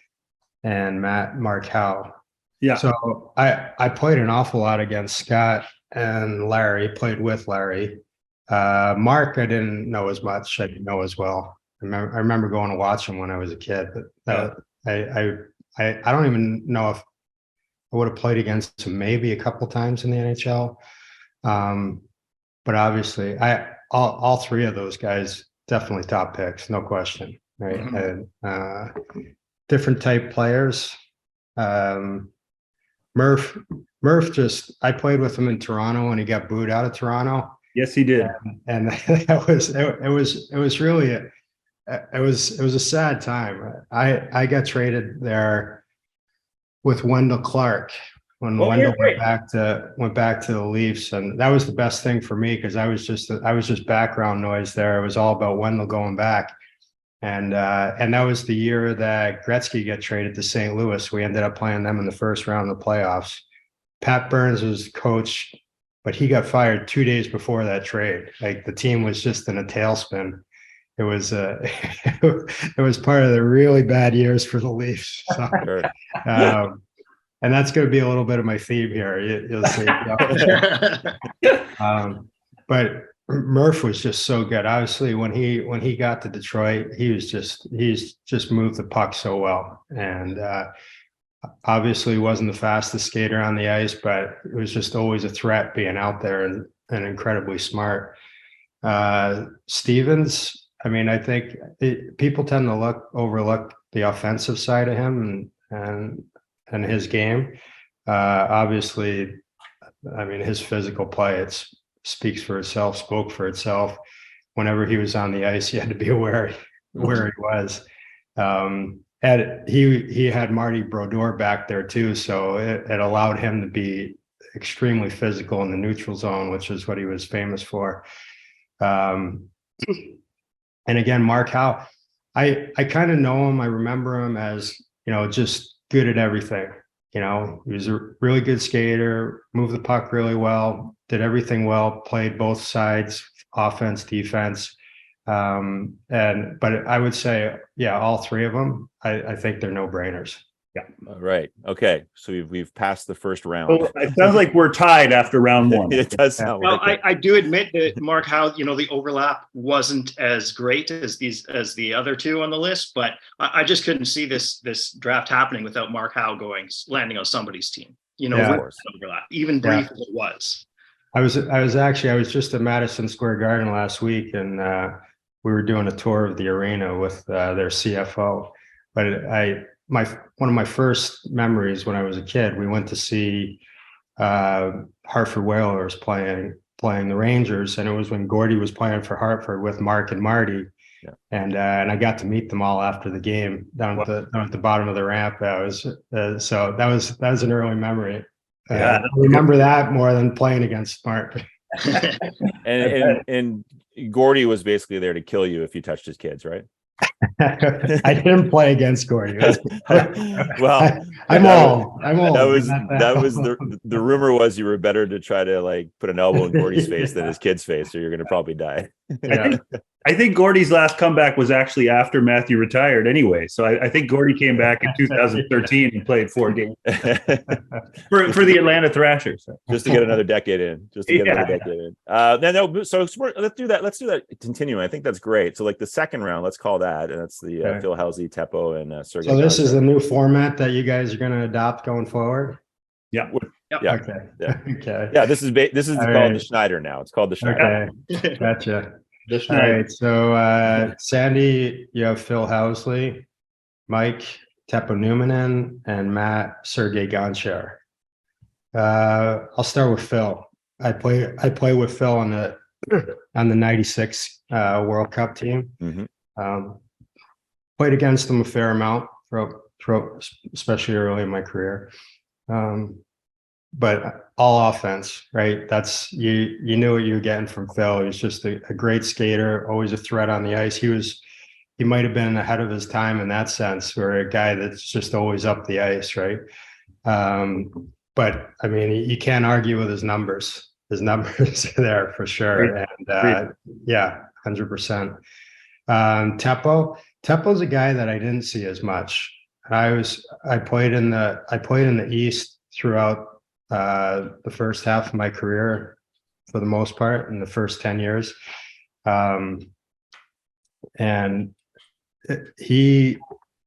and Mark Howe. Yeah. So I played an awful lot against Scott and Larry. Played with Larry. Mark, I didn't know as much. I didn't know as well. I remember going to watch him when I was a kid, but I don't even know if I would have played against him maybe a couple times in the NHL. But obviously, all three of those guys definitely top picks, no question. Right, and, different type players. Murph just I played with him in Toronto when he got booed out of Toronto. Yes, he did. And it was really it was a sad time. I got traded there with Wendell Clark when Wendell went back to the Leafs, and that was the best thing for me because I was just background noise there. It was all about Wendell going back. And that was the year that Gretzky got traded to St. Louis. We ended up playing them in the first round of the playoffs. Pat Burns was coach, but he got fired 2 days before that trade. Like the team was just in a tailspin. It was it was part of the really bad years for the Leafs. So, and that's going to be a little bit of my theme here. You'll see. But Murph was just so good. Obviously, when he got to Detroit, he's just moved the puck so well, and obviously wasn't the fastest skater on the ice, but it was just always a threat being out there and incredibly smart. Stevens, I mean, I think people tend to overlook the offensive side of him and his game. Obviously, I mean, his physical play, spoke for itself. Whenever he was on the ice, you had to be aware where he was. And he had Marty Brodeur back there too, so it allowed him to be extremely physical in the neutral zone, which is what he was famous for. And again, Mark Howe, I kind of know him. I remember him as, just good at everything. He was a really good skater, moved the puck really well, did everything well, played both sides, offense, defense. But I would say, all three of them, I think they're no-brainers. Yeah. All right. Okay. So we've passed the first round. Well, it sounds like we're tied after round one. It does sound like I do admit that Mark Howe, the overlap wasn't as great as the other two on the list, but I just couldn't see this draft happening without Mark Howe landing on somebody's team. Overlap, even brief as it was. I was just at Madison Square Garden last week, and we were doing a tour of the arena with their CFO. But one of my first memories when I was a kid, we went to see Hartford Whalers playing the Rangers, and it was when Gordy was playing for Hartford with Mark and Marty. Yeah. And I got to meet them all after the game down at the bottom of the ramp. So that was an early memory. I remember that more than playing against Mark. and Gordy was basically there to kill you if you touched his kids, right? I didn't play against Gordy. Well, I'm old. That was the rumor was you were better to try to put an elbow in Gordy's face than his kid's face, or you're going to probably die. I think Gordy's last comeback was actually after Matthew retired anyway. So I think Gordy came back in 2013 and played 4 games for the Atlanta Thrashers. Just to get another decade in. So let's do that. Let's do that continuing. I think that's great. So the second round, let's call that. And that's the Phil Helsey, Teppo, and Sergei. So this is the new format that you guys are going to adopt going forward? Yeah. Yep. Yeah. Okay. Yeah. Okay. Yeah. This is called the Schneider now. It's called the Schneider. Okay. Gotcha. All right. So Sandy, you have Phil Housley, Mike, Teppo Numminen, and Matt Sergei Gonchar. I'll start with Phil. I play with Phil on the '96 World Cup team. Played against him a fair amount throughout, especially early in my career. But all offense, right? That's you knew what you were getting from Phil. He was just a great skater, always a threat on the ice. He might have been ahead of his time in that sense, or a guy that's just always up the ice, right? But I mean, you can't argue with his numbers. His numbers are there for sure. And yeah, 100%. Teppo's a guy that I didn't see as much. I played in the East throughout the first half of my career, for the most part, in the first 10 years. And he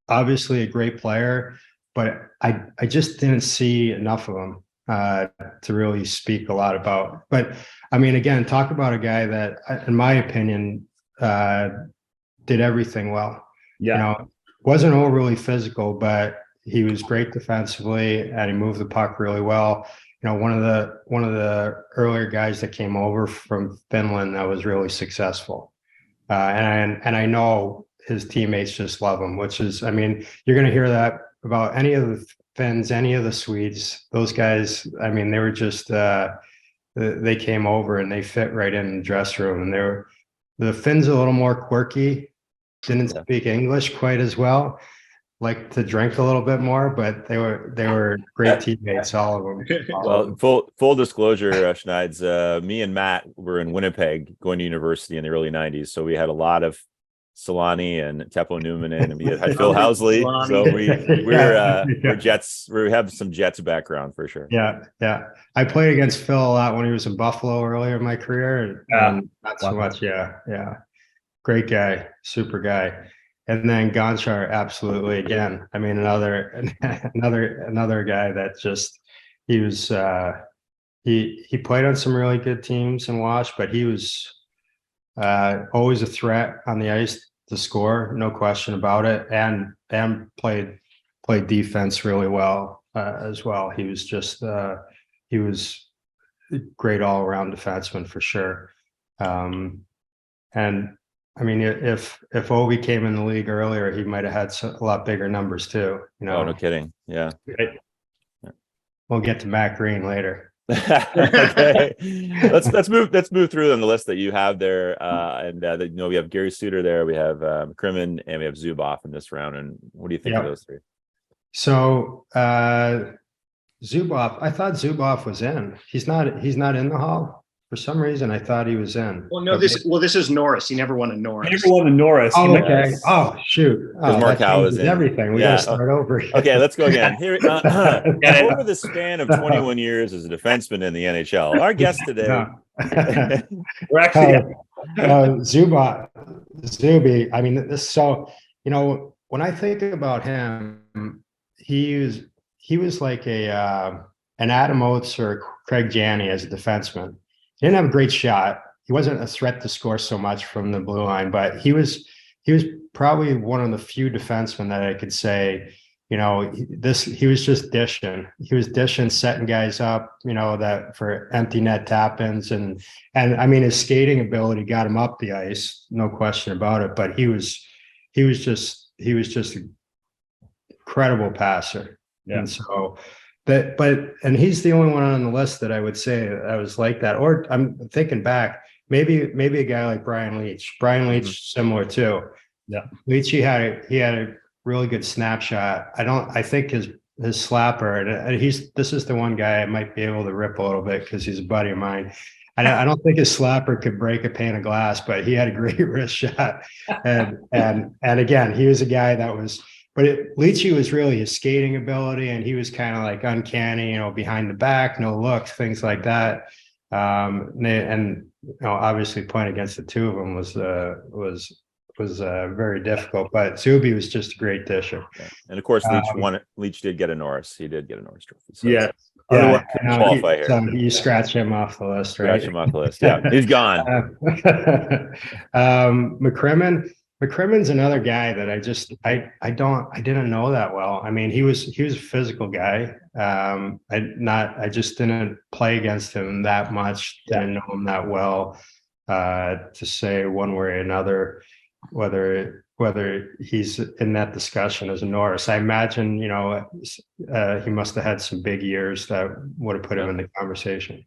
obviously a great player, but I just didn't see enough of him to really speak a lot about. But I mean, again, talk about a guy that, in my opinion, did everything well. Yeah. You know, wasn't overly physical, but he was great defensively and he moved the puck really well. You know, one of the earlier guys that came over from Finland that was really successful. And I know his teammates just love him, which is, I mean, you're going to hear that about any of the Finns, any of the Swedes. Those guys, I mean, they were just, they came over and they fit right in the dressing room. And the Finns a little more quirky, didn't speak English quite as well, like to drink a little bit more, but they were great teammates, all of them. Well, full disclosure, Schneids, me and Matt were in Winnipeg going to university in the early 90s. So we had a lot of Solani and Teppo Numminen, and we had Phil Housley. So we're Jets. We have some Jets background for sure. Yeah. I played against Phil a lot when he was in Buffalo earlier in my career, and not so much. Yeah. Great guy, super guy. And then Gonchar, absolutely. Again, I mean, another guy that just, he was he played on some really good teams in Wash, but he was always a threat on the ice to score, no question about it, and played defense really well as well. He was just he was a great all around defenseman for sure. And I mean, if Ovi came in the league earlier, he might have had a lot bigger numbers too. You know, no kidding. Yeah. We'll get to Matt Green later. Okay. Let's move through on the list that you have there. And you know, we have Gary Suter there, we have McCrimmon, and we have Zubov in this round. And what do you think of those three? So Zubov, I thought Zubov was in. He's not in the Hall. For some reason, I thought he was in. Well, no, this is Norris. He never won a Norris. He never won a Norris. Oh, okay. Oh, shoot. Because Mark Howe is in. Everything. We got to start over. Okay, let's go again. Here, over the span of 21 years as a defenseman in the NHL, our guest today. We're actually Zuby. I mean, this. So, you know, when I think about him, he was like an Adam Oates or Craig Janney as a defenseman. He didn't have a great shot. He wasn't a threat to score so much from the blue line, but he was probably one of the few defensemen that I could say, you know, he was just dishing. He was dishing, setting guys up, you know, that for empty net tap-ins, and I mean, his skating ability got him up the ice, no question about it. But he was just an incredible passer. Yeah. And so. And he's the only one on the list that I would say I was like that. Or I'm thinking back, maybe a guy like Brian Leach. Brian Leach, similar too. Yeah, Leach, he had a really good snapshot. I think his slapper, and this is the one guy I might be able to rip a little bit because he's a buddy of mine. I don't think his slapper could break a pane of glass, but he had a great wrist shot. And again, he was a guy that was. But Leachy was really his skating ability, and he was kind of like uncanny, you know, behind the back, no looks, things like that. And you know, obviously playing against the two of them was very difficult. But Zuby was just a great disher. Yeah. And of course, Leach did get a Norris. He did get a Norris Trophy. So yeah. Qualify here. So you scratch him off the list, right? Scratch him off the list. Yeah, he's gone. McCrimmon. McCrimmon's another guy that I didn't know that well. I mean, he was a physical guy. I just didn't play against him that much. Didn't know him that well to say one way or another whether he's in that discussion as a Norris. I imagine, he must have had some big years that would have put him in the conversation.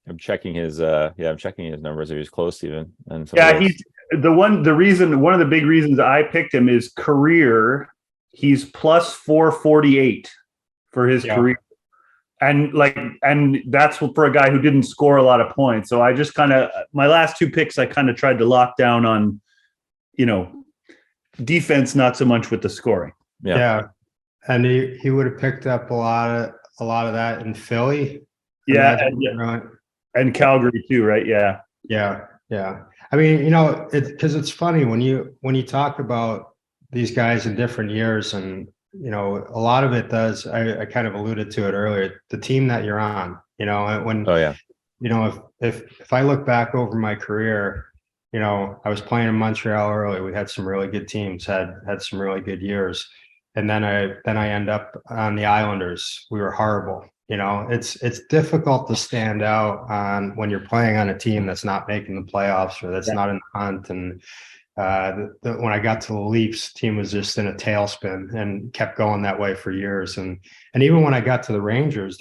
I'm checking his numbers if he's close even. And he's one of the big reasons I picked him is career. He's plus 448 for his career. And that's for a guy who didn't score a lot of points. So I just my last two picks, I kind of tried to lock down on, defense, not so much with the scoring. Yeah. And he would have picked up a lot of that in Philly. Yeah. And Calgary too, right? Yeah. Yeah. I mean, because it's funny when you talk about these guys in different years, and a lot of it does. I kind of alluded to it earlier. The team that you're on, when if I look back over my career, I was playing in Montreal early. We had some really good teams, had some really good years, and then I end up on the Islanders. We were horrible. It's difficult to stand out on when you're playing on a team that's not making the playoffs or that's not in the hunt. And when I got to the Leafs, team was just in a tailspin and kept going that way for years. And even when I got to the Rangers,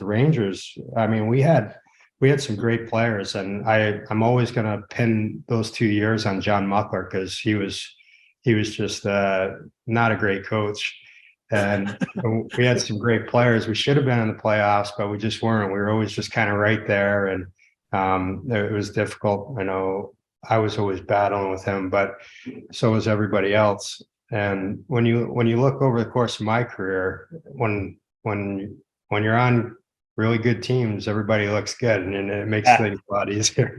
I mean, we had some great players, and I'm always going to pin those 2 years on John Muckler because he was just not a great coach. And we had some great players. We should have been in the playoffs, but we just weren't. We were always just kind of right there. And it was difficult. I know I was always battling with him, but so was everybody else. And when you look over the course of my career, when you're on really good teams, everybody looks good, and it makes things a lot easier,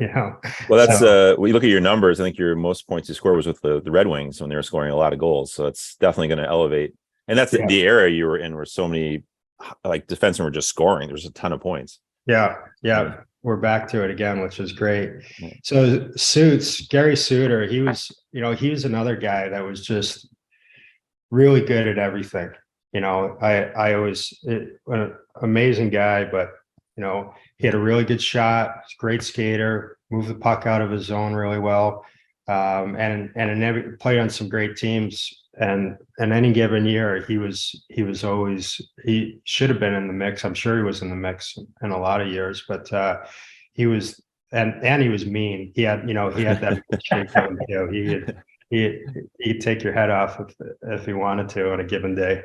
Well, that's when you look at your numbers, I think your most points you scored was with the Red Wings when they were scoring a lot of goals. So it's definitely going to elevate. And that's the era you were in where so many defensemen were just scoring. There was a ton of points. Yeah. We're back to it again, which is great. So Gary Suter, he was another guy that was just really good at everything. I always an amazing guy, but he had a really good shot, great skater, moved the puck out of his zone really well, and played on some great teams. And any given year, he should have been in the mix. I'm sure he was in the mix in a lot of years, but he was, and he was mean. He had that shape to him too. He'd take your head off if he wanted to on a given day.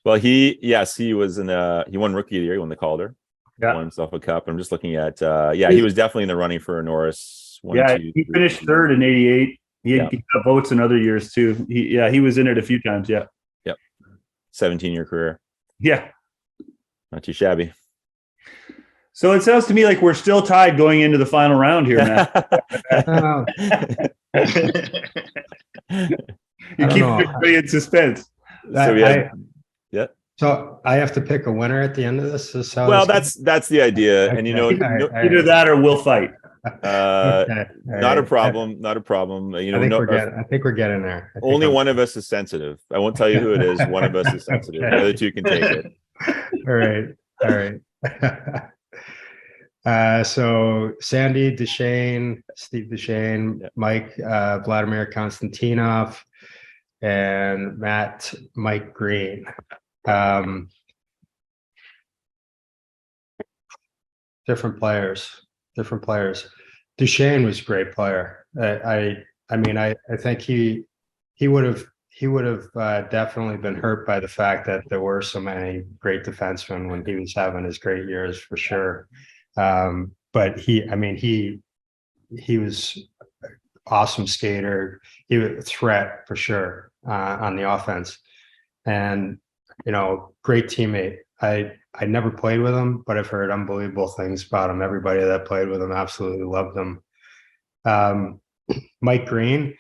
Well, he was he won Rookie of the Year. He won the Calder. Won himself a cup. I'm just looking at he was definitely in the running for a Norris. He finished third in '88. He got votes in other years too. He was in it a few times. Yeah. Yep. 17-year career. Yeah. Not too shabby. So it sounds to me like we're still tied going into the final round here, Matt. You keep everybody in suspense. So I have to pick a winner at the end of this. That's the idea, and either that or we'll fight. Not a problem. I think we're getting there. Only one of us is sensitive. I won't tell you who it is. One of us is sensitive. The other two can take it. All right. So Sandy Duchesne, Steve Duchesne, Mike Vladimir Konstantinov, and Mike Green. Different players. Duchesne was a great player. I think he would have definitely been hurt by the fact that there were so many great defensemen when he was having his great years, for sure. But he was an awesome skater. He was a threat for sure on the offense, and great teammate. I never played with him, but I've heard unbelievable things about him. Everybody that played with him absolutely loved him. Mike Green,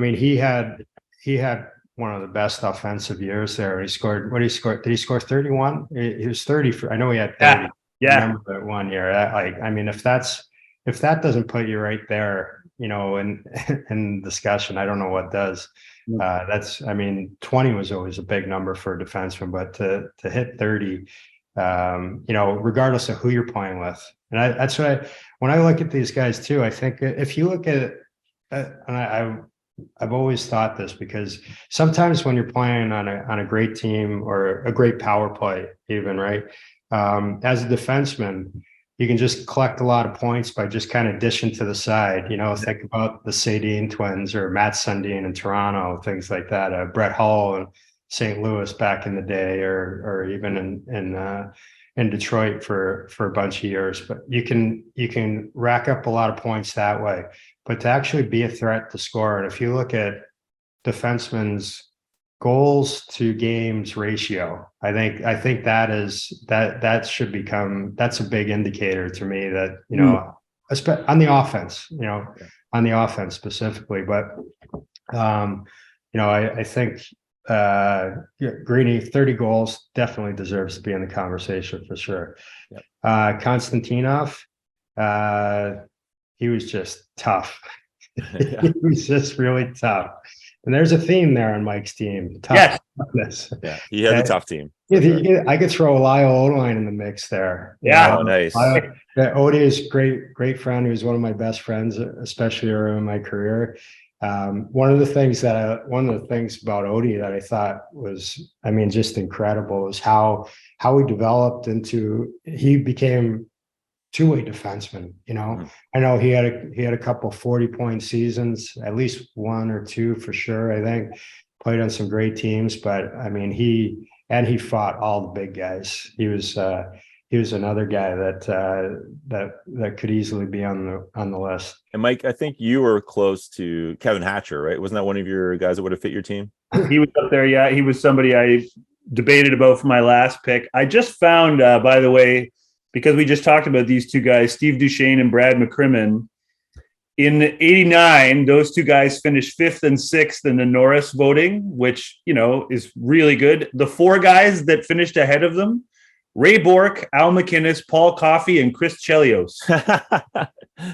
he had one of the best offensive years there. He scored. What did he score? Did he score 31? He was 30. I know he had 30. Yeah. I remember that one year. If that doesn't put you right there, in discussion. I don't know what does. I mean, 20 was always a big number for a defenseman, but to hit 30, regardless of who you're playing with. And that's what when I look at these guys too, I think if you look at, and I've always thought this, because sometimes when you're playing on a great team or a great power play, even, right, as a defenseman, you can just collect a lot of points by just kind of dishing to the side. Think about the Sedin twins or Matt Sundin in Toronto, things like that. Brett Hull in St. Louis back in the day, or even in Detroit for a bunch of years. But you can rack up a lot of points that way. But to actually be a threat to score, and if you look at defensemen's goals to games ratio, I think that should become, that's a big indicator to me that, on the offense, on the offense specifically. But I think Greeny, 30 goals, definitely deserves to be in the conversation for sure. Konstantinov, he was just tough. He was just really tough. And there's a theme there on Mike's team. Toughness. Yeah, he had a tough team. I could throw Lyle Oline in the mix there. Yeah, nice. Odie is great friend. He was one of my best friends, especially early in my career. One of the things about Odie that I thought was, just incredible, was how he developed he became two-way defenseman. I know he had a couple 40-point seasons, at least one or two for sure. I think played on some great teams, but he fought all the big guys. He was another guy that could easily be on the list. And Mike, I think you were close to Kevin Hatcher, right? Wasn't that one of your guys that would have fit your team? He was up there. Yeah, he was somebody I debated about for my last pick. I just found, by the way, because we just talked about these two guys, Steve Duchesne and Brad McCrimmon. In '89, those two guys finished 5th and 6th in the Norris voting, which, is really good. The 4 guys that finished ahead of them, Ray Bourque, Al McInnes, Paul Coffey, and Chris Chelios.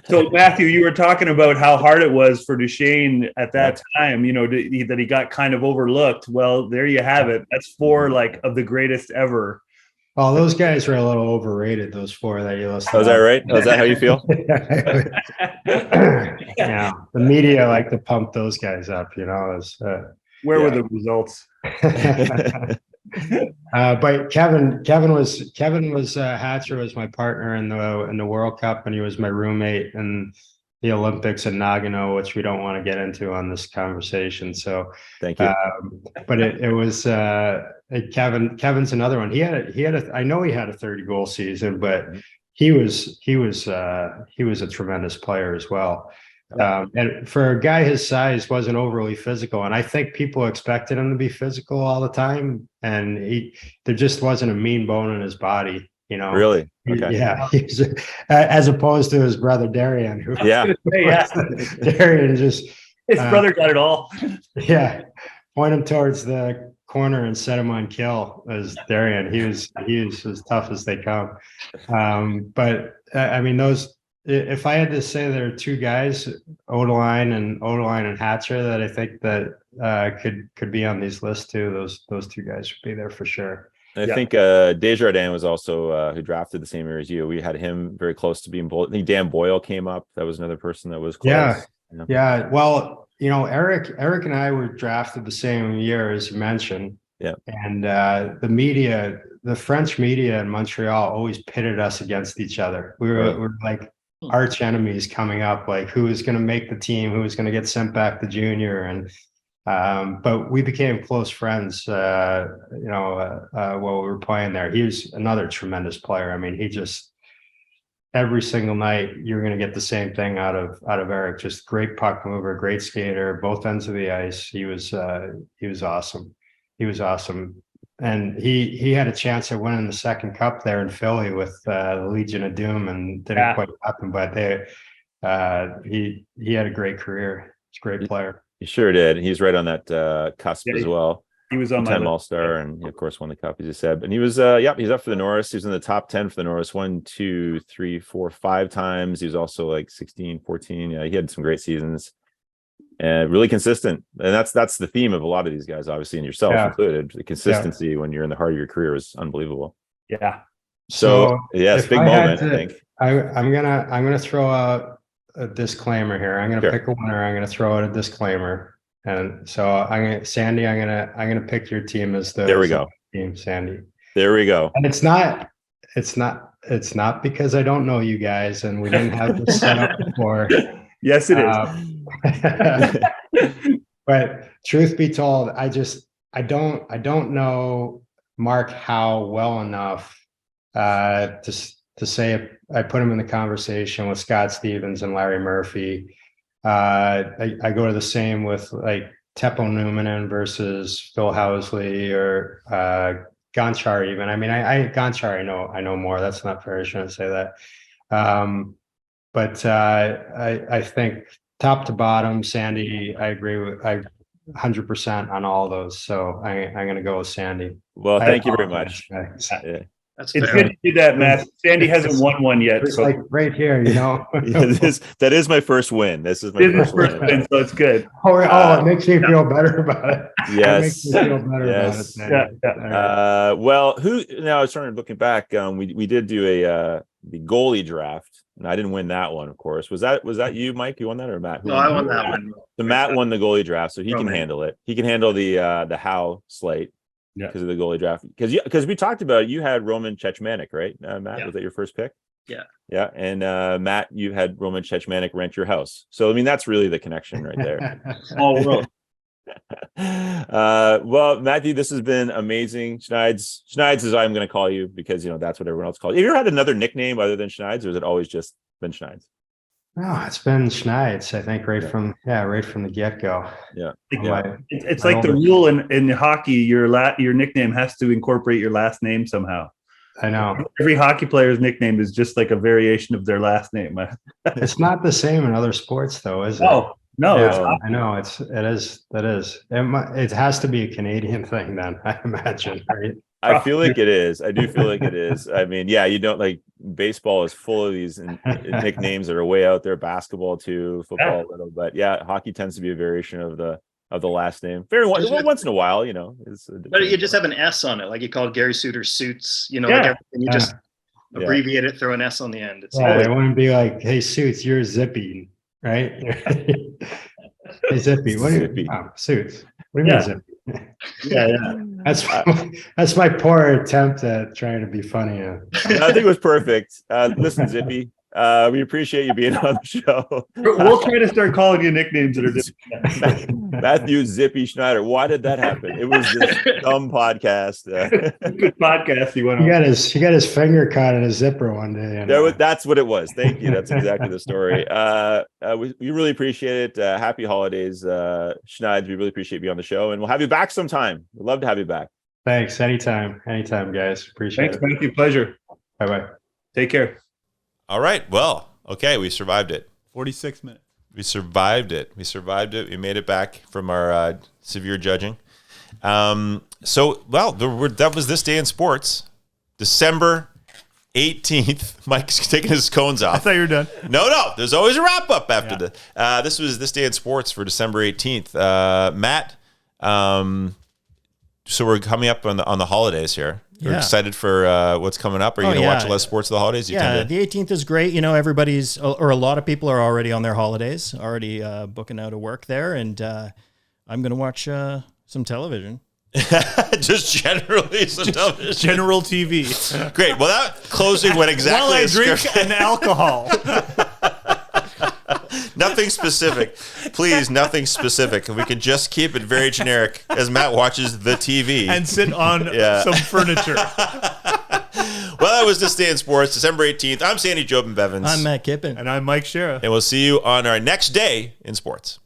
So, Matthew, you were talking about how hard it was for Duchesne at that time, that he got kind of overlooked. Well, there you have it. That's 4 of the greatest ever. Oh, those guys are a little overrated, those 4 that you listed. Oh, is that right? Oh, is that how you feel? Yeah, the media like to pump those guys up, Where were the results? But Kevin was Hatcher was my partner in the World Cup, and he was my roommate in the Olympics in Nagano, which we don't want to get into on this conversation. So thank you. But it was Kevin's another one. I know he had a 30 goal season, but he was a tremendous player as well. And for a guy his size, wasn't overly physical, and I think people expected him to be physical all the time, and there just wasn't a mean bone in his body. Really? Okay. Yeah, as opposed to his brother Darian, who Darian just his brother got it all. Yeah, point him towards the corner and set him on kill as Darian. He was as tough as they come. But those. If I had to say there are 2 guys, Odeline and Hatcher, that I think that could be on these lists too. Those 2 guys would be there for sure. I think Desjardins was also who drafted the same year as you. We had him very close to being both. I think Dan Boyle came up. That was another person that was close. Yeah. Well, Eric and I were drafted the same year, as you mentioned. Yeah. And the French media in Montreal always pitted us against each other. We were like arch enemies coming up, like who was going to make the team, who was going to get sent back to junior. And but we became close friends while we were playing there. He was another tremendous player. He just, every single night you're going to get the same thing out of Eric. Just great puck mover, great skater, both ends of the ice. He was awesome. And he had a chance at winning the second cup there in Philly with the Legion of Doom, and didn't quite happen. But he had a great career. He's a great player. He sure did. He's right on that cusp as well. He was on my two-time list. All-Star, and he, of course, won the cup, as you said. And he was, he's up for the Norris. He was in the top 10 for the Norris 1, 2, 3, 4, 5 times. He was also like 16, 14. Yeah, he had some great seasons. And really consistent. And that's the theme of a lot of these guys, obviously, and yourself included. The consistency when you're in the heart of your career is unbelievable. Yeah. So yeah, it's a big moment, I think. I'm gonna throw out a disclaimer here. I'm gonna pick a winner. I'm gonna throw out a disclaimer. And so Sandy, I'm gonna pick your team as the there we go. Team, Sandy. There we go. And it's not because I don't know you guys and we didn't have this set up before. Yes, it is. But truth be told, I don't know Mark Howe well enough to say I put him in the conversation with Scott Stevens and Larry Murphy. I go to the same with like Teppo Numminen versus Phil Housley or Gonchar even. I mean, Gonchar I know more. That's not fair. I shouldn't say that. But I think top to bottom, Sandy, I agree with 100% on all those. So I'm going to go with Sandy. Well, thank you very much. That's it's fair. good to do that, Matt. Sandy hasn't won one yet. It's So like right here, you know. That is my first win. This is my first win. so it's good. It makes me feel better about it. Yes. It makes me feel better Yes. about it. Sandy. Yeah. Well, now I started looking back. We did do the goalie draft, and I didn't win that one, of course. Was that you, Mike? You won that, or Matt? No, I won that one. So Matt won the goalie draft, so he can Roman. handle it. He can handle the Howe slate because of the goalie draft. Because we talked about it, you had Roman Cechmanek, right? Matt, was that your first pick? Yeah. Yeah, and Matt, you had Roman Cechmanek rent your house. So I mean, that's really the connection right there. All world. Well, Matthew, this has been amazing. Schneids is I'm going to call you because that's what everyone else calls you. Have you ever had another nickname other than Schneids, or has it always just been Schneids? No, it's been Schneids, I think, right from the get-go. Yeah. It's like the rule in hockey, your nickname has to incorporate your last name somehow. I know. Every hockey player's nickname is just like a variation of their last name. It's not the same in other sports, though, is it? Oh, no. Yeah, I know. It is. It has to be a Canadian thing, then, I imagine, right? I feel like it is. I do feel like it is. I mean, yeah, you don't like baseball is full of these nicknames that are way out there. Basketball too, football a little, but yeah, hockey tends to be a variation of the last name. Once in a while, But you just have an S on it, like you call Gary Suter Suits. Like everything, you just abbreviate it, throw an S on the end. It's it wouldn't be like, "Hey, Suits, you're Zippy," right? Hey, Zippy, what are you? Oh, Suits. What do you mean, Zippy? That's my poor attempt at trying to be funny. I think it was perfect. Listen, Zippy, we appreciate you being on the show. We'll try to start calling you nicknames that are different. Matthew Zippy Schneider. Why did that happen? It was this dumb podcast. Good podcast. He got his finger caught in a zipper one day. That's what it was. Thank you. That's exactly the story. We really appreciate it. Happy holidays, Schneider. We really appreciate you being on the show, and we'll have you back sometime. We'd love to have you back. Thanks. Anytime, guys. Appreciate it. Thanks, Matthew. Pleasure. Bye-bye. Take care. All right. Well, okay. We survived it. 46 minutes. We survived it. We made it back from our severe judging. That was this day in sports. December 18th. Mike's taking his cones off. I thought you were done. No. There's always a wrap up after this. This was this day in sports for December 18th. Matt, so we're coming up on the holidays here. We're excited for what's coming up. Are you going to watch less sports of the holidays? The 18th is great. Everybody's, or a lot of people are already on their holidays, already booking out of work there. And I'm going to watch some television. Just generally some television. General TV. Great. Well, that closing went exactly while I as drink scripted. an alcohol. Nothing specific. Please, nothing specific. We can just keep it very generic as Matt watches the TV. And sit on some furniture. Well, that was This Day in Sports, December 18th. I'm Sandy Jobin Bevins. I'm Matt Kippen. And I'm Mike Shera. And we'll see you on our next day in sports.